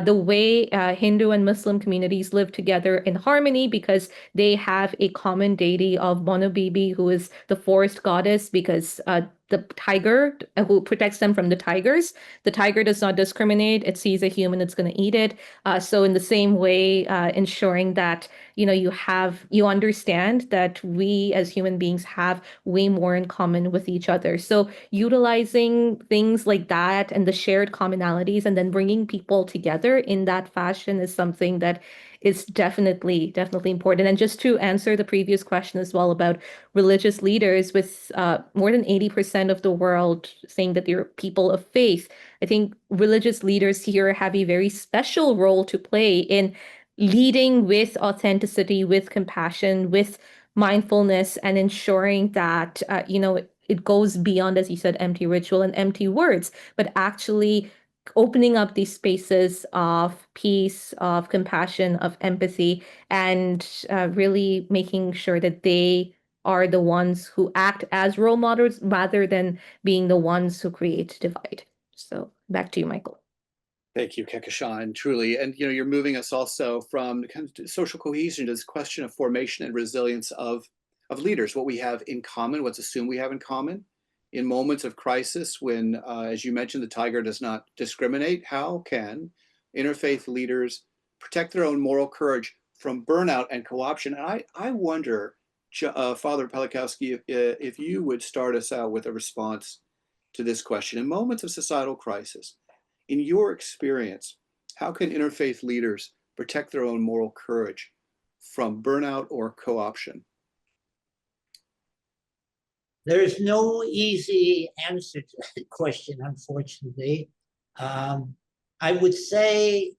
the way Hindu and Muslim communities live together in harmony because they have a common deity of Bono Bibi, who is the forest goddess, because the tiger who protects them from the tigers. The tiger does not discriminate. It sees a human, it's going to eat it. So in the same way, ensuring that you understand that we as human beings have way more in common with each other. So utilizing things like that and the shared commonalities and then bringing people together in that fashion is something that is definitely important. And just to answer the previous question as well about religious leaders, with more than 80% of the world saying that they're people of faith, I think religious leaders here have a very special role to play in leading with authenticity, with compassion, with mindfulness, and ensuring that it goes beyond, as you said, empty ritual and empty words, but actually opening up these spaces of peace, of compassion, of empathy, and really making sure that they are the ones who act as role models rather than being the ones who create divide. So back to you, Michael.
Thank you, Kehkashan, truly. And you're moving us also from kind of social cohesion to this question of formation and resilience of leaders, what we have in common, what's assumed we have in common. In moments of crisis, when, as you mentioned, the tiger does not discriminate, how can interfaith leaders protect their own moral courage from burnout and co-option? And I wonder, Father Pawlikowski, if you would start us out with a response to this question. In moments of societal crisis, in your experience, how can interfaith leaders protect their own moral courage from burnout or co-option?
There is no easy answer to that question, unfortunately. I would say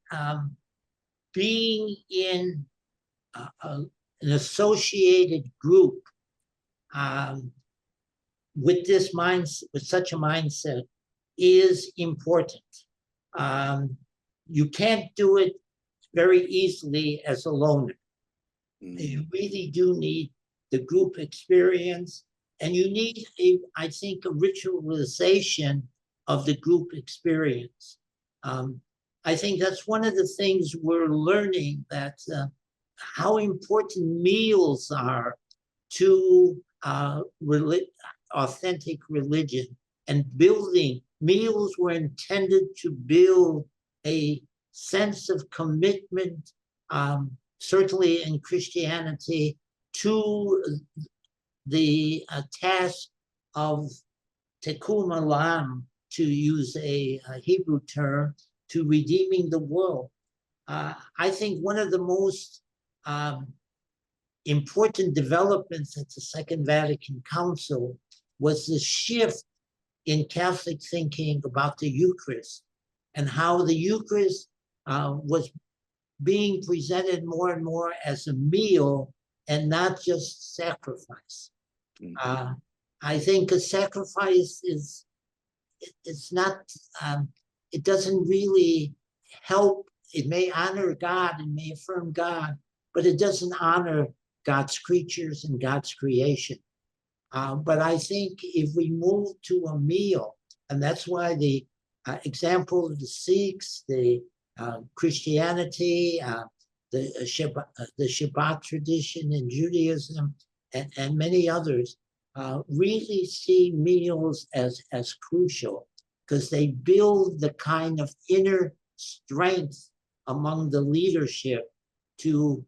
being in an associated group with this mindset, with such a mindset, is important. You can't do it very easily as a loner. You really do need the group experience, and you need, I think, a ritualization of the group experience. I think that's one of the things we're learning, that how important meals are to authentic religion, and building. Meals were intended to build a sense of commitment, certainly in Christianity, to the task of tikkun olam, to use a Hebrew term, to redeeming the world. I think one of the most important developments at the Second Vatican Council was the shift in Catholic thinking about the Eucharist, and how the Eucharist was being presented more and more as a meal and not just sacrifice. I think a sacrifice it's not, it doesn't really help. It may honor God and may affirm God, but it doesn't honor God's creatures and God's creation. But I think if we move to a meal, and that's why the example of the Sikhs, the Christianity, the Shabbat tradition in Judaism, and many others, really see meals as crucial, because they build the kind of inner strength among the leadership to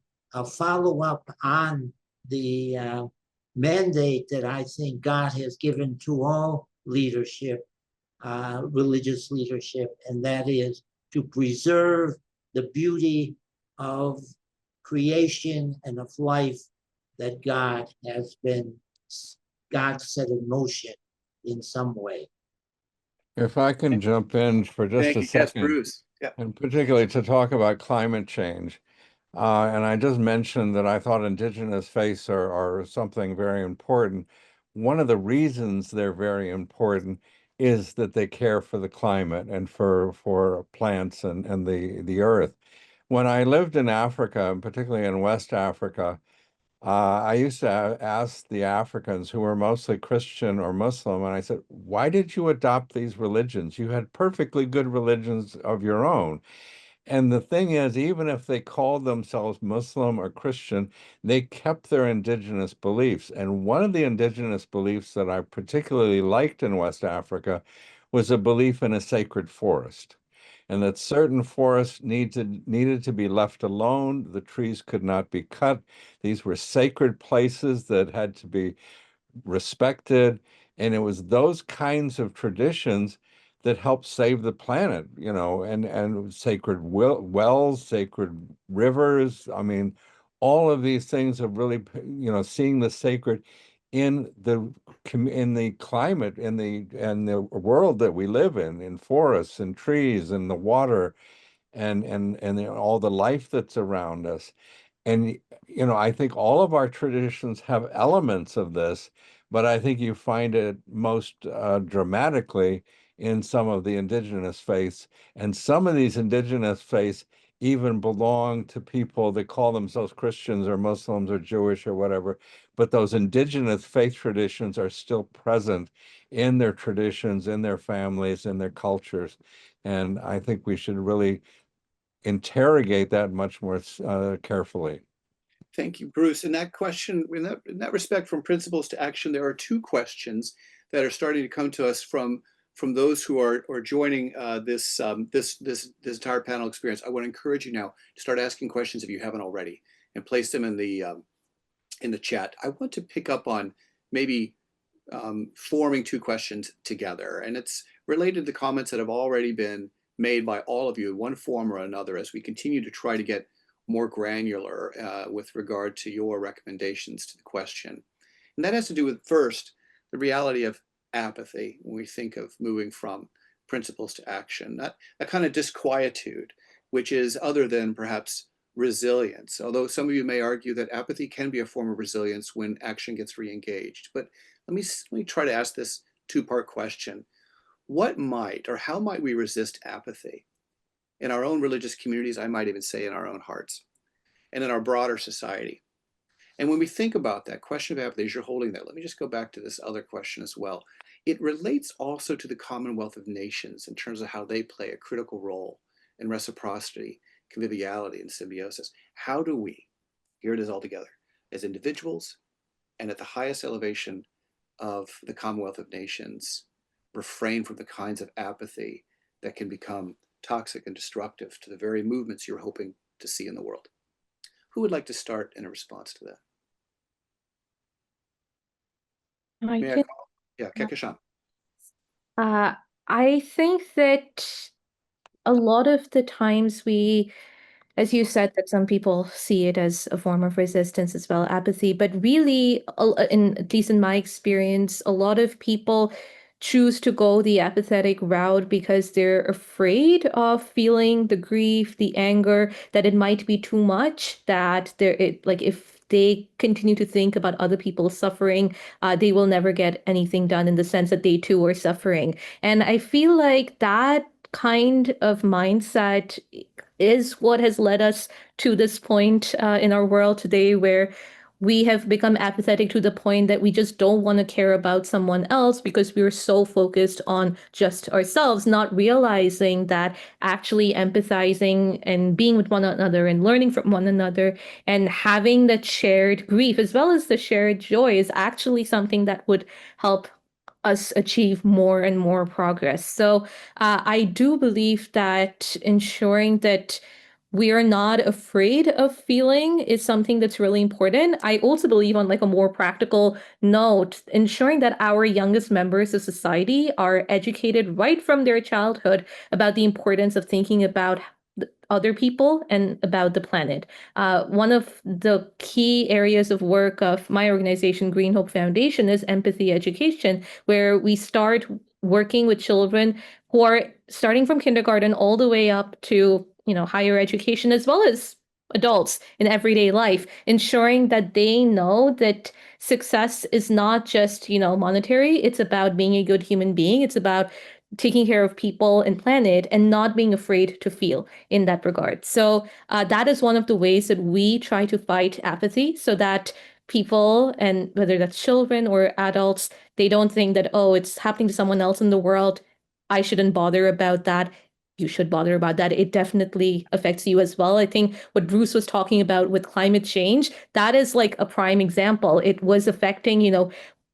follow up on the mandate that I think God has given to all leadership, religious leadership, and that is to preserve the beauty of creation and of life that God set in motion in some way.
If I can jump in for just
Thank
a
you. Yes,
second,
Bruce. Yeah.
and particularly to talk about climate change. And I just mentioned that I thought indigenous faiths are something very important. One of the reasons they're very important is that they care for the climate and for plants and the earth. When I lived in Africa, and particularly in West Africa, I used to ask the Africans, who were mostly Christian or Muslim, and I said, why did you adopt these religions? You had perfectly good religions of your own. And the thing is, even if they called themselves Muslim or Christian, they kept their indigenous beliefs. And one of the indigenous beliefs that I particularly liked in West Africa was a belief in a sacred forest, and that certain forests needed to be left alone. The trees could not be cut. These were sacred places that had to be respected. And it was those kinds of traditions that helped save the planet, and sacred wells, sacred rivers. I mean, all of these things of really, seeing the sacred in the climate, in the world that we live in forests and trees and the water and all the life that's around us. And, I think all of our traditions have elements of this, but I think you find it most dramatically in some of the indigenous faiths. And some of these indigenous faiths even belong to people that call themselves Christians or Muslims or Jewish or whatever, but those indigenous faith traditions are still present in their traditions, in their families, in their cultures. And I think we should really interrogate that much more carefully.
Thank you, Bruce. In that question, in that respect, from principles to action, there are two questions that are starting to come to us from those who are joining this entire panel experience. I want to encourage you now to start asking questions if you haven't already, and place them in the chat. I want to pick up on maybe forming two questions together, and it's related to comments that have already been made by all of you in one form or another, as we continue to try to get more granular with regard to your recommendations to the question. And that has to do with, first, the reality of apathy when we think of moving from principles to action, that kind of disquietude, which is other than perhaps resilience. Although some of you may argue that apathy can be a form of resilience when action gets re-engaged. But let me try to ask this two-part question. What might, or how might we resist apathy in our own religious communities, I might even say in our own hearts, and in our broader society? And when we think about that question of apathy, as you're holding that, let me just go back to this other question as well. It relates also to the Commonwealth of Nations in terms of how they play a critical role in reciprocity, conviviality, and symbiosis. How do we, here it is all together, as individuals and at the highest elevation of the Commonwealth of Nations, refrain from the kinds of apathy that can become toxic and destructive to the very movements you're hoping to see in the world. Who would like to start in a response to that?
I
May I
can,
call? Yeah, Kehkashan.
uh, I think that a lot of the times we, as you said, that some people see it as a form of resistance as well, apathy, but really, at least in my experience, a lot of people choose to go the apathetic route because they're afraid of feeling the grief, the anger, that it might be too much, that like if they continue to think about other people's suffering, they will never get anything done in the sense that they too are suffering. And I feel like that kind of mindset is what has led us to this point in our world today where we have become apathetic to the point that we just don't want to care about someone else because we're so focused on just ourselves, not realizing that actually empathizing and being with one another and learning from one another and having that shared grief as well as the shared joy is actually something that would help us achieve more and more progress. So I do believe that ensuring that we are not afraid of feeling is something that's really important. I also believe on like a more practical note, ensuring that our youngest members of society are educated right from their childhood about the importance of thinking about other people and about the planet. One of the key areas of work of my organization, Green Hope Foundation, is empathy education, where we start working with children who are starting from kindergarten all the way up to, higher education, as well as adults in everyday life, ensuring that they know that success is not just, monetary. It's about being a good human being. It's about taking care of people and planet and not being afraid to feel in that regard. So that is one of the ways that we try to fight apathy so that people, and whether that's children or adults, they don't think that, oh, it's happening to someone else in the world. I shouldn't bother about that. You should bother about that. It definitely affects you as well. I think what Bruce was talking about with climate change, that is like a prime example. It was affecting,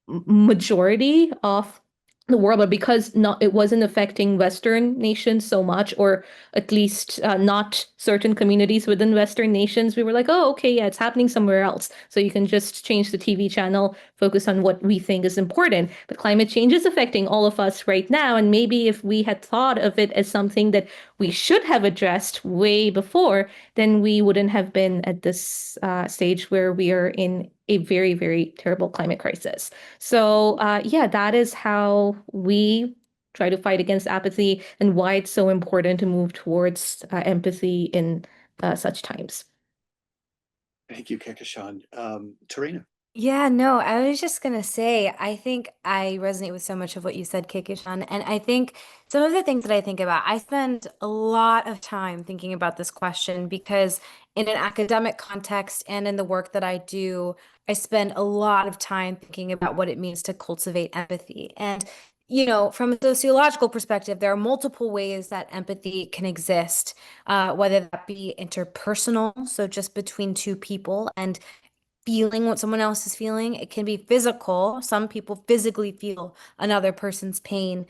majority of the world, but because not it wasn't affecting Western nations so much, or at least not certain communities within Western nations, we were like, oh, okay, yeah, it's happening somewhere else. So you can just change the TV channel, focus on what we think is important. But climate change is affecting all of us right now. And maybe if we had thought of it as something that we should have addressed way before, then we wouldn't have been at this stage where we are in a very, very terrible climate crisis. So, yeah, that is how we try to fight against apathy and why it's so important to move towards empathy in such times.
Thank you, Kehkashan. Tarina.
Yeah, no, I was just gonna say, I think I resonate with so much of what you said, Kikishan. And I think some of the things that I think about, I spend a lot of time thinking about this question because in an academic context and in the work that I do, I spend a lot of time thinking about what it means to cultivate empathy. And, from a sociological perspective, there are multiple ways that empathy can exist, whether that be interpersonal, so just between two people, and feeling what someone else is feeling. It can be physical. Some people physically feel another person's pain.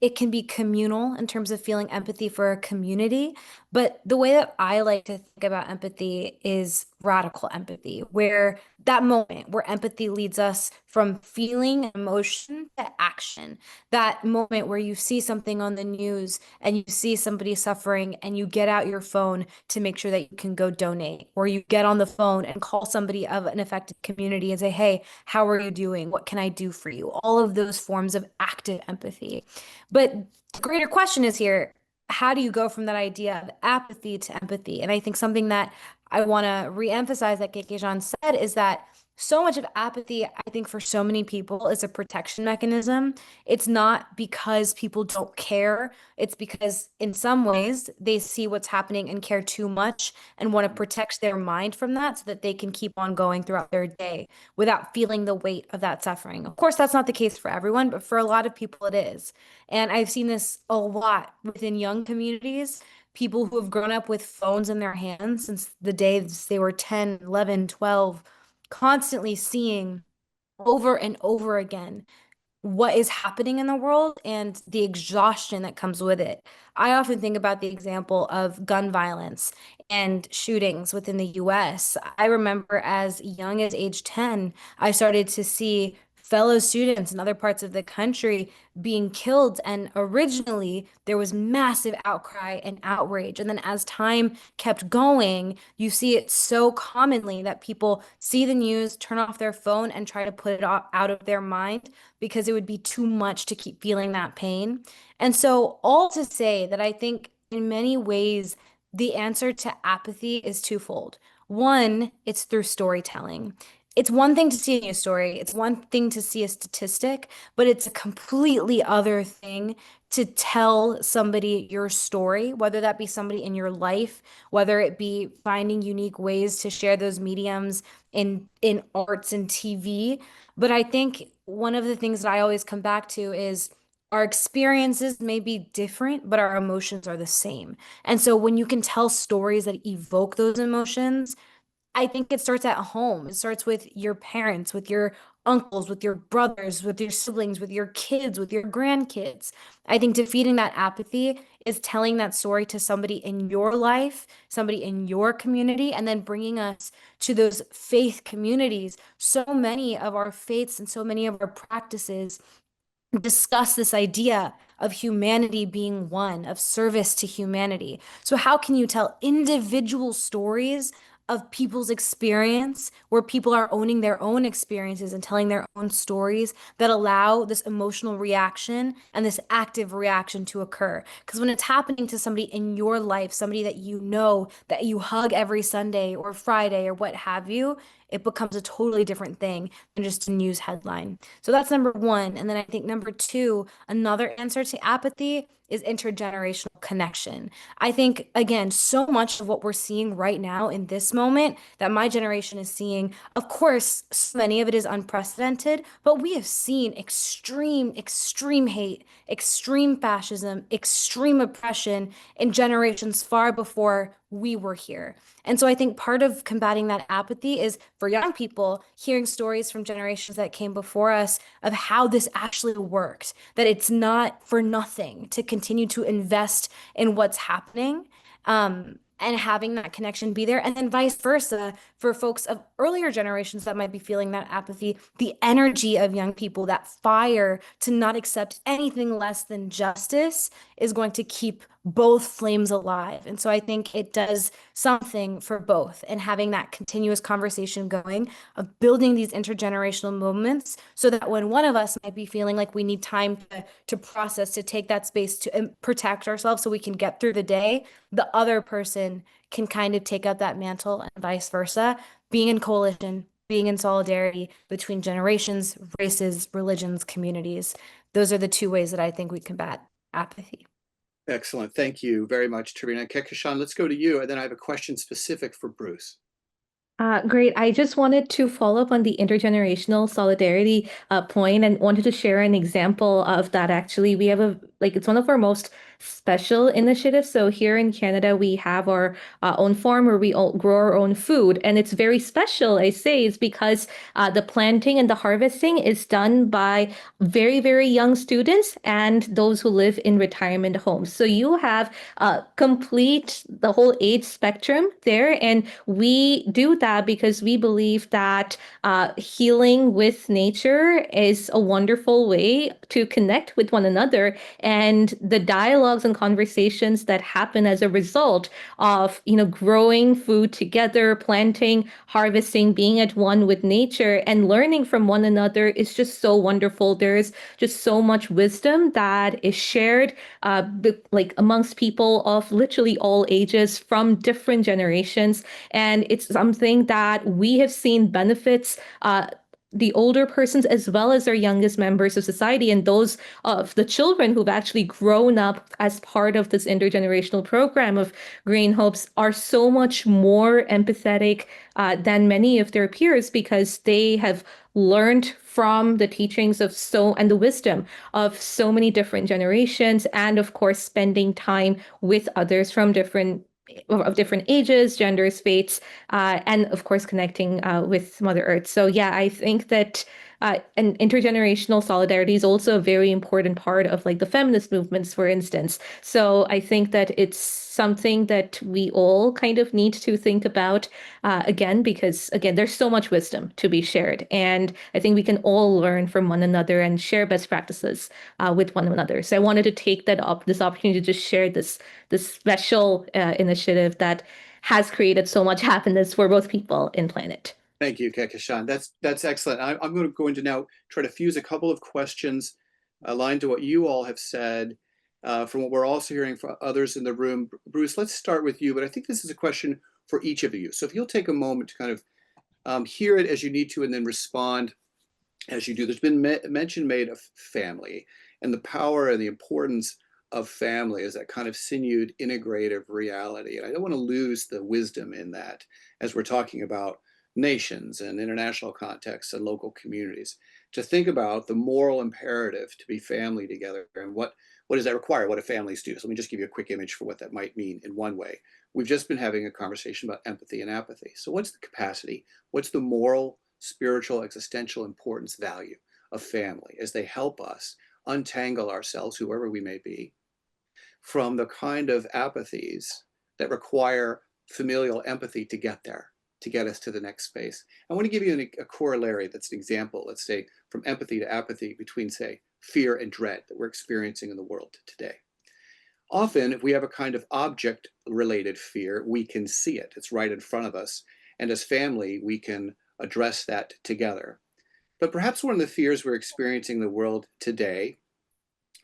It can be communal in terms of feeling empathy for a community. But the way that I like to think about empathy is radical empathy, where that moment where empathy leads us from feeling emotion to action. That moment where you see something on the news and you see somebody suffering and you get out your phone to make sure that you can go donate, or you get on the phone and call somebody of an affected community and say, hey, how are you doing? What can I do for you? All of those forms of active empathy. But the greater question is here, how do you go from that idea of apathy to empathy? And I think something that I want to reemphasize that Kekjan said is that so much of apathy, I think for so many people, is a protection mechanism. It's not because people don't care. It's because in some ways they see what's happening and care too much and want to protect their mind from that so that they can keep on going throughout their day without feeling the weight of that suffering. Of course, that's not the case for everyone, but for a lot of people it is. And I've seen this a lot within young communities, people who have grown up with phones in their hands since the days they were 10, 11, 12, constantly seeing over and over again what is happening in the world and the exhaustion that comes with it. I often think about the example of gun violence and shootings within the US. I remember as young as age 10, I started to see fellow students in other parts of the country being killed. And originally, there was massive outcry and outrage. And then as time kept going, you see it so commonly that people see the news, turn off their phone, and try to put it out of their mind because it would be too much to keep feeling that pain. And so, all to say that I think in many ways, the answer to apathy is twofold. One, it's through storytelling. It's one thing to see a news story, it's one thing to see a statistic, but it's a completely other thing to tell somebody your story, whether that be somebody in your life, whether it be finding unique ways to share those mediums in arts and TV. But I think one of the things that I always come back to is our experiences may be different, but our emotions are the same. And so when you can tell stories that evoke those emotions, I think it starts at home. It starts with your parents, with your uncles, with your brothers, with your siblings, with your kids, with your grandkids. I think defeating that apathy is telling that story to somebody in your life, somebody in your community, and then bringing us to those faith communities. So many of our faiths and so many of our practices discuss this idea of humanity being one, of service to humanity. So, how can you tell individual stories of people's experience where people are owning their own experiences and telling their own stories that allow this emotional reaction and this active reaction to occur? Because when it's happening to somebody in your life, somebody that you know, that you hug every Sunday or Friday or what have you, it becomes a totally different thing than just a news headline. So that's number one. And then I think number two, another answer to apathy is intergenerational connection. I think, again, so much of what we're seeing right now in this moment that my generation is seeing, of course, so many of it is unprecedented, but we have seen extreme hate, extreme fascism, extreme oppression in generations far before we were here. And so I think part of combating that apathy is for young people hearing stories from generations that came before us of how this actually worked, that it's not for nothing to continue to invest in what's happening. And having that connection be there, and then vice versa for folks of earlier generations that might be feeling that apathy, the energy of young people, that fire to not accept anything less than justice is going to keep both flames alive. And so I think it does something for both, and having that continuous conversation going of building these intergenerational moments so that when one of us might be feeling like we need time to process, to take that space to protect ourselves so we can get through the day, the other person can kind of take up that mantle and vice versa, being in coalition, being in solidarity between generations, races, religions, communities. Those are the two ways that I think we combat apathy.
Excellent. Thank you very much, Tarina. Kehkashan, let's go to you. And then I have a question specific for Bruce.
Great. I just wanted to follow up on the intergenerational solidarity point and wanted to share an example of that. Actually, we have it's one of our most special initiatives. So here in Canada, we have our own farm where we all grow our own food. And it's very special, I say, is because the planting and the harvesting is done by very, very young students and those who live in retirement homes. So you have complete the whole age spectrum there. And we do that because we believe that healing with nature is a wonderful way to connect with one another. And the dialogues and conversations that happen as a result of, growing food together, planting, harvesting, being at one with nature and learning from one another is just so wonderful. There's just so much wisdom that is shared amongst people of literally all ages from different generations. And it's something that we have seen benefits the older persons as well as our youngest members of society and those of the children who've actually grown up as part of this intergenerational program of Green Hopes are so much more empathetic than many of their peers because they have learned from the teachings and the wisdom of so many different generations, and of course spending time with others from different ages, genders, faiths, and of course connecting with Mother Earth. So yeah, I think that and intergenerational solidarity is also a very important part of like the feminist movements, for instance. So I think that it's something that we all kind of need to think about again, because again, there's so much wisdom to be shared. And I think we can all learn from one another and share best practices with one another. So I wanted to take this opportunity to just share this special initiative that has created so much happiness for both people and planet.
Thank you, Kehkashan. That's excellent. I'm going to go into now try to fuse a couple of questions aligned to what you all have said from what we're also hearing from others in the room. Bruce, let's start with you, but I think this is a question for each of you. So if you'll take a moment to kind of hear it as you need to and then respond as you do. There's been mention made of family and the power and the importance of family as that kind of sinewed integrative reality. And I don't want to lose the wisdom in that as we're talking about nations and international contexts and local communities, to think about the moral imperative to be family together and what does that require? What do families do? So let me just give you a quick image for what that might mean in one way. We've just been having a conversation about empathy and apathy. So what's the capacity? What's the moral, spiritual, existential importance, value of family as they help us untangle ourselves, whoever we may be, from the kind of apathies that require familial empathy to get there, to get us to the next space. I want to give you a corollary that's an example, let's say, from empathy to apathy between, say, fear and dread that we're experiencing in the world today. Often, if we have a kind of object-related fear, we can see it. It's right in front of us. And as family, we can address that together. But perhaps one of the fears we're experiencing in the world today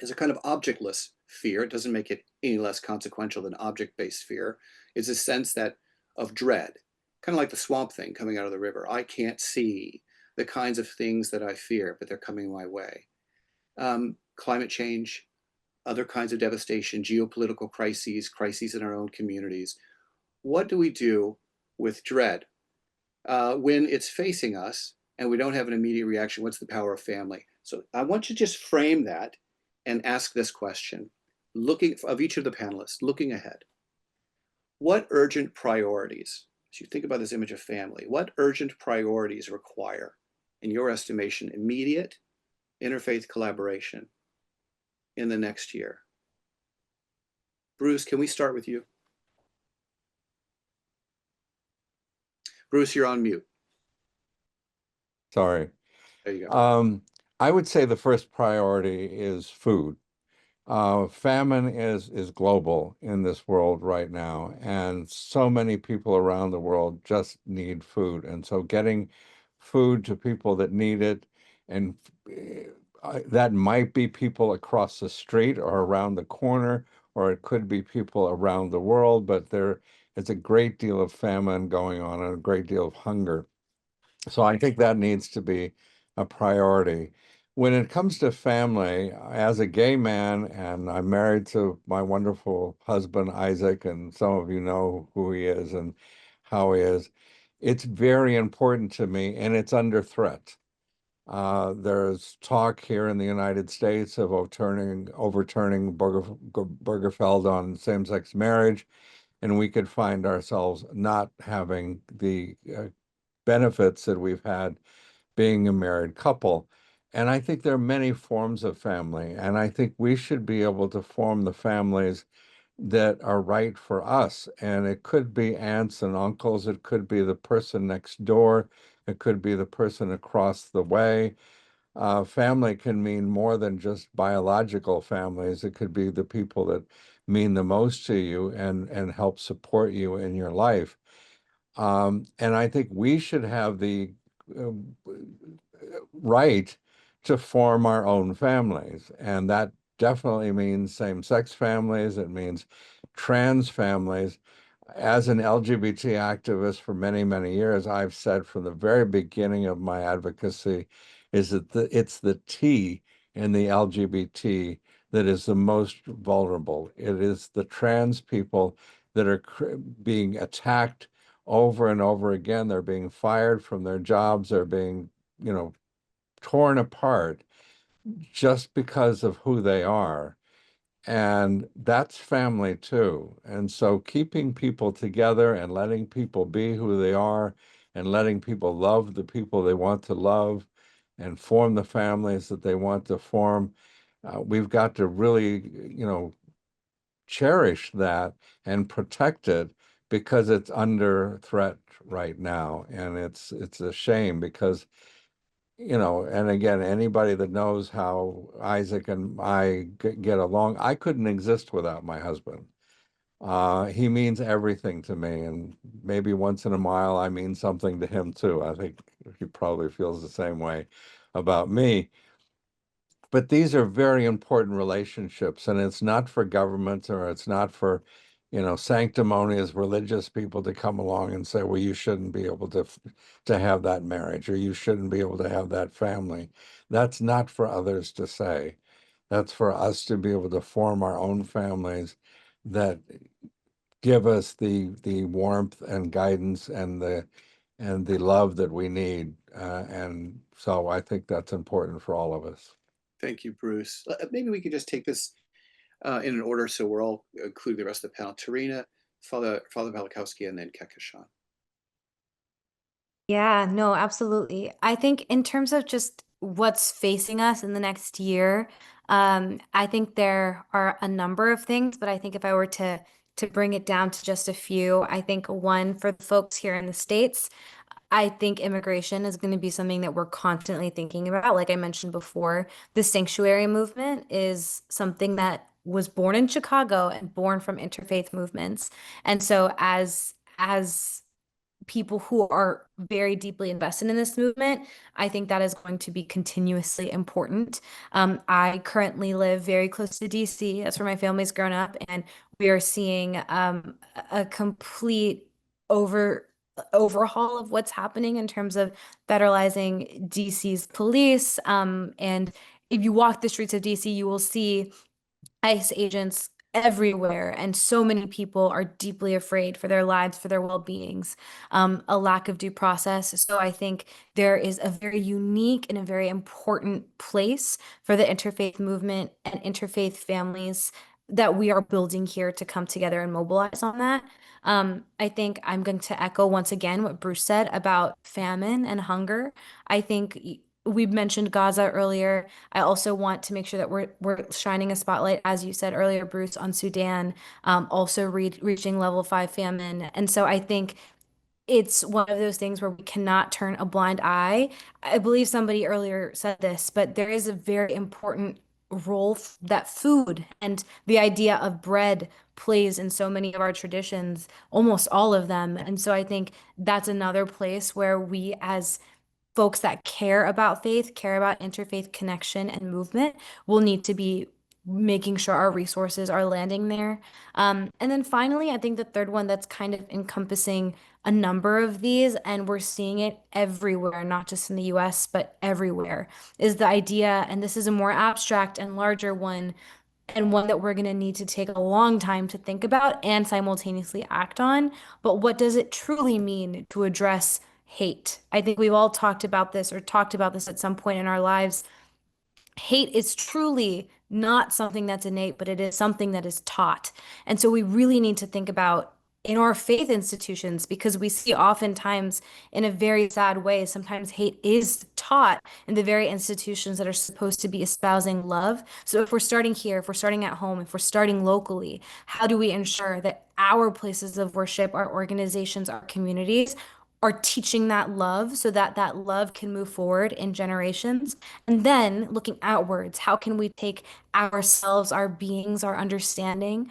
is a kind of objectless fear. It doesn't make it any less consequential than object-based fear. It's a sense that of dread, kind of like the swamp thing coming out of the river. I can't see the kinds of things that I fear, but they're coming my way. Climate change, other kinds of devastation, geopolitical crises in our own communities. What do we do with dread? When it's facing us and we don't have an immediate reaction, what's the power of family? So I want you to just frame that and ask this question, looking of each of the panelists, looking ahead. What urgent priorities, as you think about this image of family, what urgent priorities require, in your estimation, immediate interfaith collaboration in the next year? Bruce, can we start with you? Bruce, you're on mute.
Sorry.
There you go.
I would say the first priority is food. Famine is global in this world right now, and so many people around the world just need food. And so getting food to people that need it, and that might be people across the street or around the corner, or it could be people around the world, but there is a great deal of famine going on and a great deal of hunger. So I think that needs to be a priority. When it comes to family, as a gay man, and I'm married to my wonderful husband, Isaac, and some of you know who he is and how he is, it's very important to me, and it's under threat. There's talk here in the United States of overturning Burgerfeld on same-sex marriage, and we could find ourselves not having the benefits that we've had being a married couple. And I think there are many forms of family, and I think we should be able to form the families that are right for us. And it could be aunts and uncles, it could be the person next door, it could be the person across the way. Family can mean more than just biological families. It could be the people that mean the most to you and help support you in your life. And I think we should have the uh, right to form our own families. And that definitely means same-sex families. It means trans families. As an LGBT activist for many, many years, I've said from the very beginning of my advocacy is that it's the T in the LGBT that is the most vulnerable. It is the trans people that are being attacked over and over again. They're being fired from their jobs. They're being, torn apart just because of who they are. And that's family too. And so keeping people together and letting people be who they are and letting people love the people they want to love and form the families that they want to form. We've got to really, cherish that and protect it because it's under threat right now. And it's a shame because, and again, anybody that knows how Isaac and I get along, I couldn't exist without my husband. He means everything to me, and maybe once in a while I mean something to him too. I think he probably feels the same way about me. But these are very important relationships, and it's not for governments or it's not for, sanctimonious religious people to come along and say, well, you shouldn't be able to have that marriage or you shouldn't be able to have that family. That's not for others to say. That's for us to be able to form our own families that give us the warmth and guidance and the love that we need. And so I think that's important for all of us.
Thank you, Bruce. Maybe we could just take this in an order so we're all including the rest of the panel. Tarina, Father Pawlikowski, and then Kehkashan.
Yeah, no, absolutely. I think in terms of just what's facing us in the next year, I think there are a number of things, but I think if I were to bring it down to just a few, I think one for the folks here in the States, I think immigration is going to be something that we're constantly thinking about. Like I mentioned before, the sanctuary movement is something that was born in Chicago and born from interfaith movements. And so as people who are very deeply invested in this movement, I think that is going to be continuously important. I currently live very close to DC. That's where my family's grown up, and we are seeing a complete overhaul of what's happening in terms of federalizing DC's police. And if you walk the streets of DC, you will see ICE agents everywhere, and so many people are deeply afraid for their lives, for their well-beings, a lack of due process. So I think there is a very unique and a very important place for the interfaith movement and interfaith families that we are building here to come together and mobilize on that. I think I'm going to echo once again what Bruce said about famine and hunger. I think we mentioned Gaza earlier. I also want to make sure that we're shining a spotlight, as you said earlier, Bruce, on Sudan, also reaching level 5 famine. And so I think it's one of those things where we cannot turn a blind eye. I believe somebody earlier said this, but there is a very important role that food and the idea of bread plays in so many of our traditions, almost all of them. And so I think that's another place where we, as folks that care about faith, care about interfaith connection and movement, will need to be making sure our resources are landing there. And then finally, I think the third one that's kind of encompassing a number of these, and we're seeing it everywhere, not just in the US, but everywhere, is the idea, and this is a more abstract and larger one, and one that we're going to need to take a long time to think about and simultaneously act on. But what does it truly mean to address hate? I think we've all talked about this or talked about this at some point in our lives. Hate is truly not something that's innate, but it is something that is taught. And so we really need to think about in our faith institutions, because we see oftentimes in a very sad way, sometimes hate is taught in the very institutions that are supposed to be espousing love. So if we're starting here, if we're starting at home, if we're starting locally, how do we ensure that our places of worship, our organizations, our communities are teaching that love so that that love can move forward in generations? And then looking outwards, how can we take ourselves, our beings, our understanding,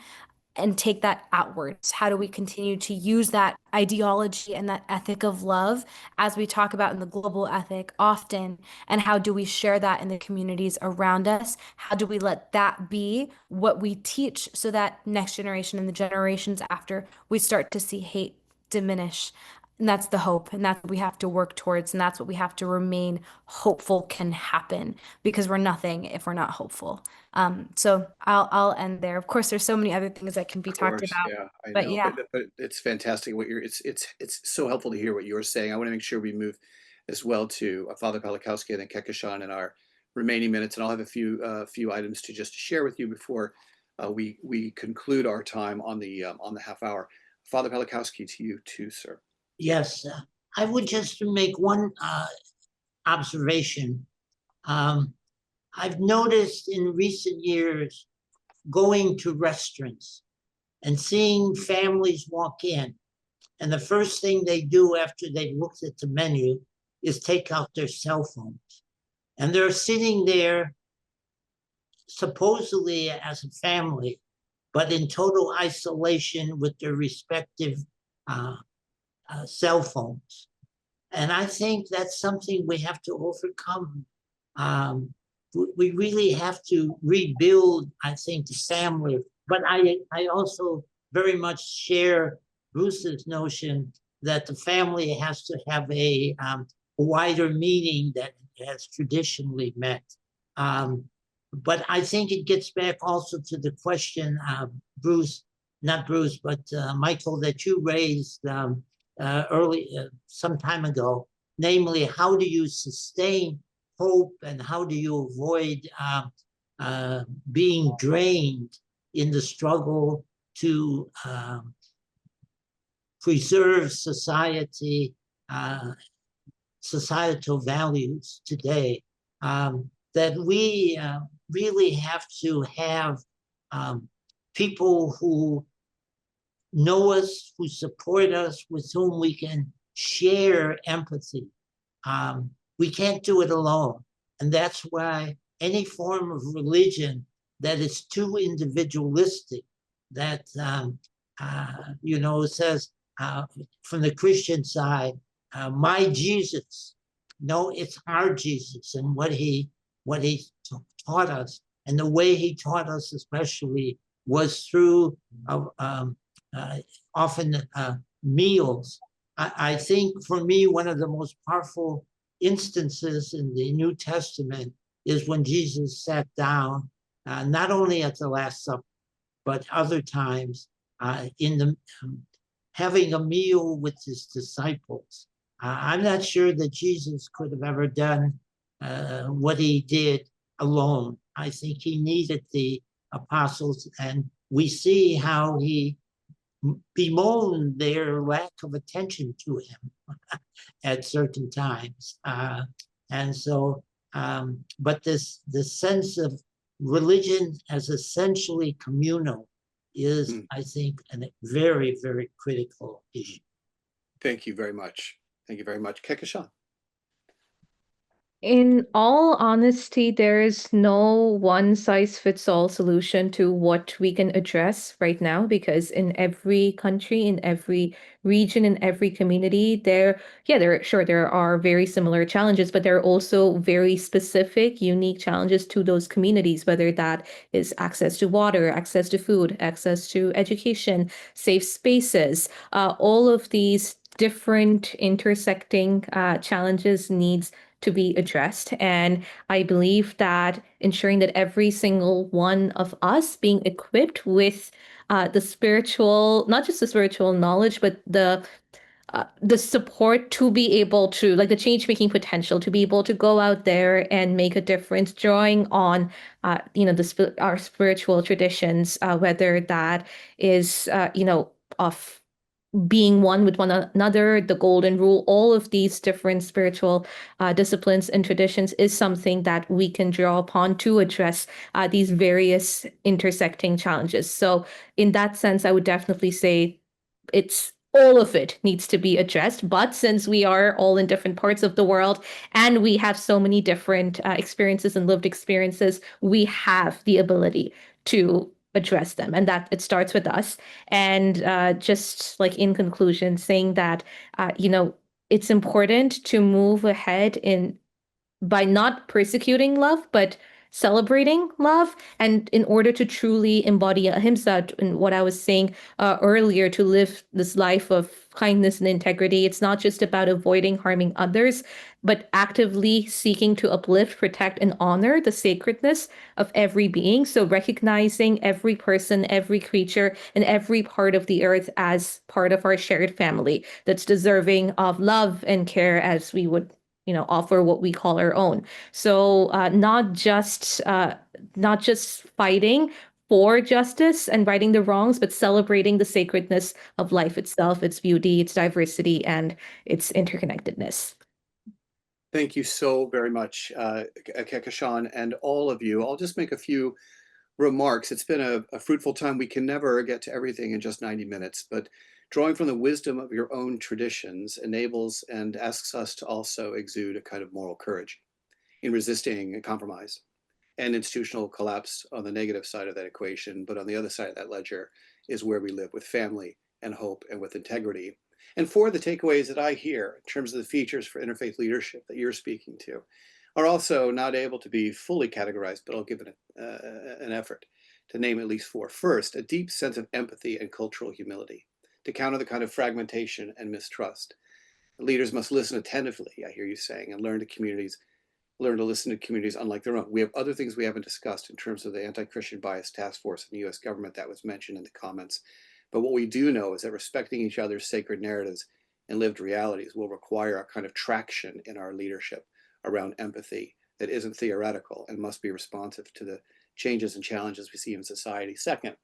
and take that outwards? How do we continue to use that ideology and that ethic of love as we talk about in the global ethic often? And how do we share that in the communities around us? How do we let that be what we teach so that next generation and the generations after, we start to see hate diminish? And that's the hope, and that's what we have to work towards, and that's what we have to remain hopeful can happen, because we're nothing if we're not hopeful. So I'll end there. Of course, there's so many other things that can be
Of
talked
course,
about,
yeah, I
but
know,
yeah.
but it's fantastic what you're. It's so helpful to hear what you're saying. I want to make sure we move as well to Father Pawlikowski and then Kehkashan in our remaining minutes, and I'll have a few items to just share with you before we conclude our time on the half hour. Father Pawlikowski, to you too, sir.
Yes, I would just make one observation I've noticed in recent years going to restaurants and seeing families walk in, and the first thing they do after they've looked at the menu is take out their cell phones. And they're sitting there supposedly as a family, but in total isolation with their respective cell phones. And I think that's something we have to overcome. We really have to rebuild, I think, the family. But I also very much share Bruce's notion that the family has to have a wider meaning that it has traditionally met. But I think it gets back also to the question, Bruce, not Bruce, but Michael, that you raised some time ago, namely, how do you sustain hope and how do you avoid being drained in the struggle to preserve society, societal values today, that we really have to have people who know us, who support us, with whom we can share empathy. We can't do it alone. And that's why any form of religion that is too individualistic, that, says from the Christian side, my Jesus. No, it's our Jesus and what he taught us. And the way he taught us especially was through often meals. I think for me, one of the most powerful instances in the New Testament is when Jesus sat down, not only at the Last Supper, but other times in the having a meal with his disciples. I'm not sure that Jesus could have ever done what he did alone. I think he needed the apostles, and we see how he bemoaned their lack of attention to him at certain times. And so, but this sense of religion as essentially communal is, I think, a very, very critical issue.
Thank you very much. Thank you very much. Kehkashan.
In all honesty, there is no one size fits all solution to what we can address right now, because in every country, in every region, in every community, there are very similar challenges, but there are also very specific, unique challenges to those communities, whether that is access to water, access to food, access to education, safe spaces. All of these different intersecting challenges needs to be addressed. And I believe that ensuring that every single one of us being equipped with the spiritual, not just the spiritual knowledge, but the support to be able to, like, the change making potential to be able to go out there and make a difference, drawing on our spiritual traditions, whether that is of being one with one another, the golden rule, all of these different spiritual disciplines and traditions is something that we can draw upon to address these various intersecting challenges. So in that sense, I would definitely say it's all of it needs to be addressed. But since we are all in different parts of the world and we have so many different experiences and lived experiences, we have the ability to address them, and that it starts with us. And just like in conclusion, saying that it's important to move ahead in by not persecuting love, but celebrating love. And in order to truly embody ahimsa, in what I was saying earlier, to live this life of kindness and integrity, it's not just about avoiding harming others, but actively seeking to uplift, protect, and honor the sacredness of every being. So recognizing every person, every creature, and every part of the earth as part of our shared family that's deserving of love and care as we would offer what we call our own. So not just fighting for justice and righting the wrongs, but celebrating the sacredness of life itself, its beauty, its diversity, and its interconnectedness.
Thank you so very much, Kehkashan, and all of you. I'll just make a few remarks. It's been a fruitful time. We can never get to everything in just 90 minutes, but drawing from the wisdom of your own traditions enables and asks us to also exude a kind of moral courage in resisting compromise and institutional collapse on the negative side of that equation. But on the other side of that ledger is where we live with family and hope and with integrity. And for the takeaways that I hear in terms of the features for interfaith leadership that you're speaking to are also not able to be fully categorized, but I'll give it an effort to name at least four. First, a deep sense of empathy and cultural humility to counter the kind of fragmentation and mistrust. Leaders must listen attentively, I hear you saying, and learn to listen to communities unlike their own. We have other things we haven't discussed in terms of the anti-Christian bias task force in the US government that was mentioned in the comments. But what we do know is that respecting each other's sacred narratives and lived realities will require a kind of traction in our leadership around empathy that isn't theoretical and must be responsive to the changes and challenges we see in society. Second,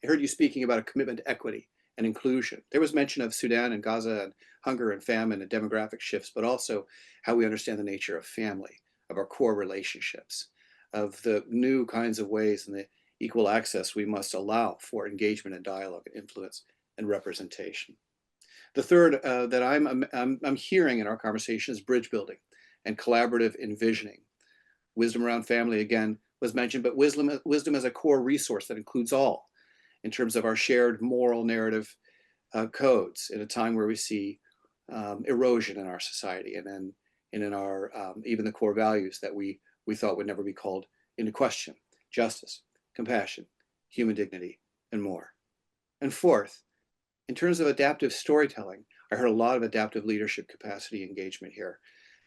I heard you speaking about a commitment to equity and inclusion. There was mention of Sudan and Gaza and hunger and famine and demographic shifts, but also how we understand the nature of family, of our core relationships, of the new kinds of ways and the equal access we must allow for engagement and dialogue and influence and representation. The third that I'm hearing in our conversation is bridge building and collaborative envisioning. Wisdom around family, again, was mentioned, but wisdom as a core resource that includes all in terms of our shared moral narrative codes in a time where we see erosion in our society and in our even the core values that we thought would never be called into question: justice, compassion, human dignity, and more. And fourth, in terms of adaptive storytelling, I heard a lot of adaptive leadership capacity engagement here.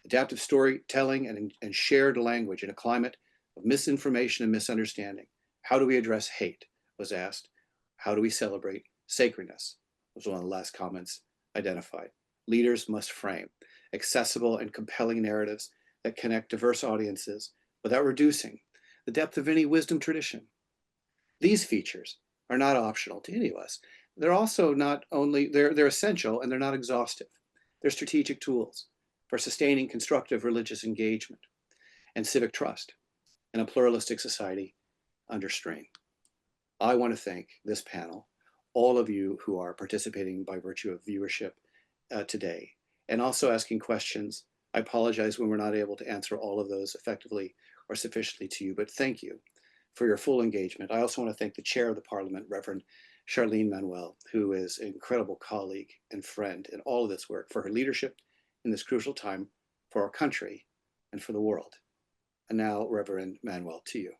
Adaptive storytelling and shared language in a climate of misinformation and misunderstanding. How do we address hate, was asked. How do we celebrate sacredness, was one of the last comments identified. Leaders must frame accessible and compelling narratives that connect diverse audiences without reducing the depth of any wisdom tradition. These features are not optional to any of us. They're also not only, they're essential and they're not exhaustive. They're strategic tools for sustaining constructive religious engagement and civic trust in a pluralistic society under strain. I want to thank this panel, all of you who are participating by virtue of viewership today, and also asking questions. I apologize when we're not able to answer all of those effectively or sufficiently to you, but thank you for your full engagement. I also want to thank the chair of the Parliament, Reverend Charline Manuel, who is an incredible colleague and friend in all of this work, for her leadership in this crucial time for our country and for the world. And now, Reverend Manuel, to you.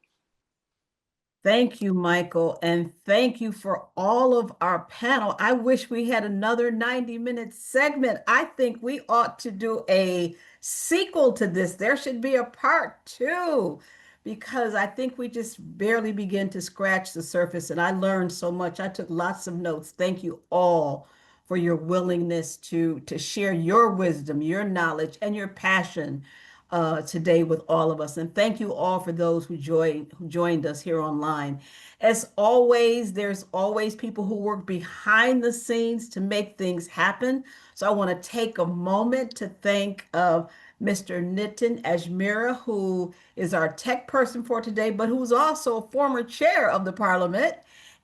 Thank you, Michael, and thank you for all of our panel. I wish we had another 90-minute segment. I think we ought to do a sequel to this. There should be a part two, because I think we just barely begin to scratch the surface, and I learned so much. I took lots of notes. Thank you all for your willingness to share your wisdom, your knowledge, and your passion today with all of us. And thank you all for those who joined us here online. As always, there's always people who work behind the scenes to make things happen. So I want to take a moment to thank Mr. Nitin Ajmera, who is our tech person for today, but who's also a former chair of the Parliament,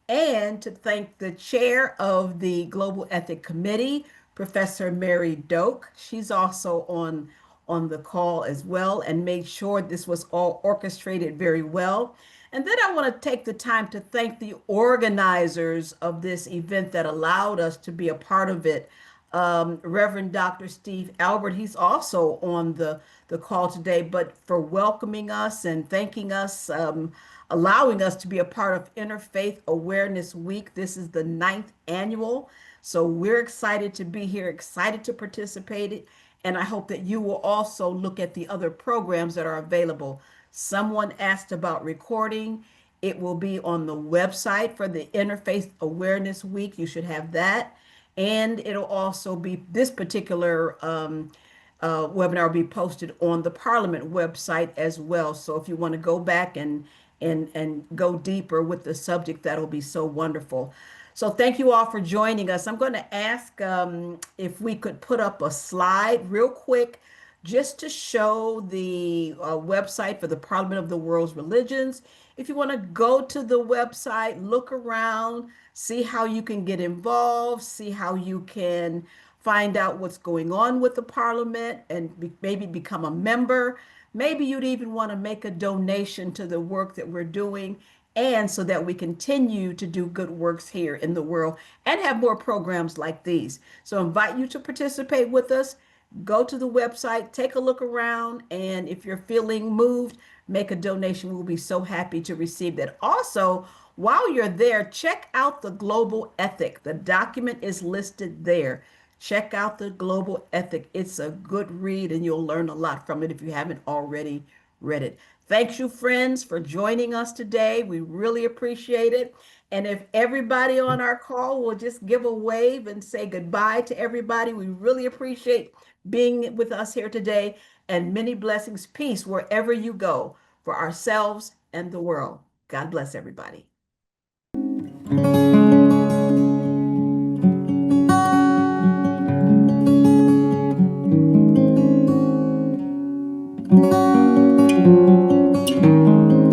and to thank the chair of the Global Ethic Committee, Professor Mary Doak. She's also on the call as well, and made sure this was all orchestrated very well. And then I want to take the time to thank the organizers of this event that allowed us to be a part of it. Reverend Dr. Steve Albert, he's also on the call today, but for welcoming us and thanking us, allowing us to be a part of Interfaith Awareness Week. This is the 9th annual. So we're excited to be here, excited to participate. And I hope that you will also look at the other programs that are available. Someone asked about recording. It will be on the website for the Interfaith Awareness Week. You should have that. And it'll also be, this particular webinar will be posted on the Parliament website as well. So if you want to go back and go deeper with the subject, that'll be so wonderful. So thank you all for joining us. I'm going to ask if we could put up a slide real quick just to show the website for the Parliament of the World's Religions. If you want to go to the website, look around, see how you can get involved, see how you can find out what's going on with the Parliament and maybe become a member. Maybe you'd even want to make a donation to the work that we're doing, and so that we continue to do good works here in the world and have more programs like these. So I invite you to participate with us. Go to the website, take a look around, and if you're feeling moved, make a donation. We'll be so happy to receive that. Also, while you're there, check out the Global Ethic. The document is listed there. Check out the Global Ethic. It's a good read, and you'll learn a lot from it if you haven't already read it. Thanks, you friends, for joining us today. We really appreciate it. And if everybody on our call will just give a wave and say goodbye to everybody, we really appreciate being with us here today. And many blessings, peace wherever you go for ourselves and the world. God bless everybody.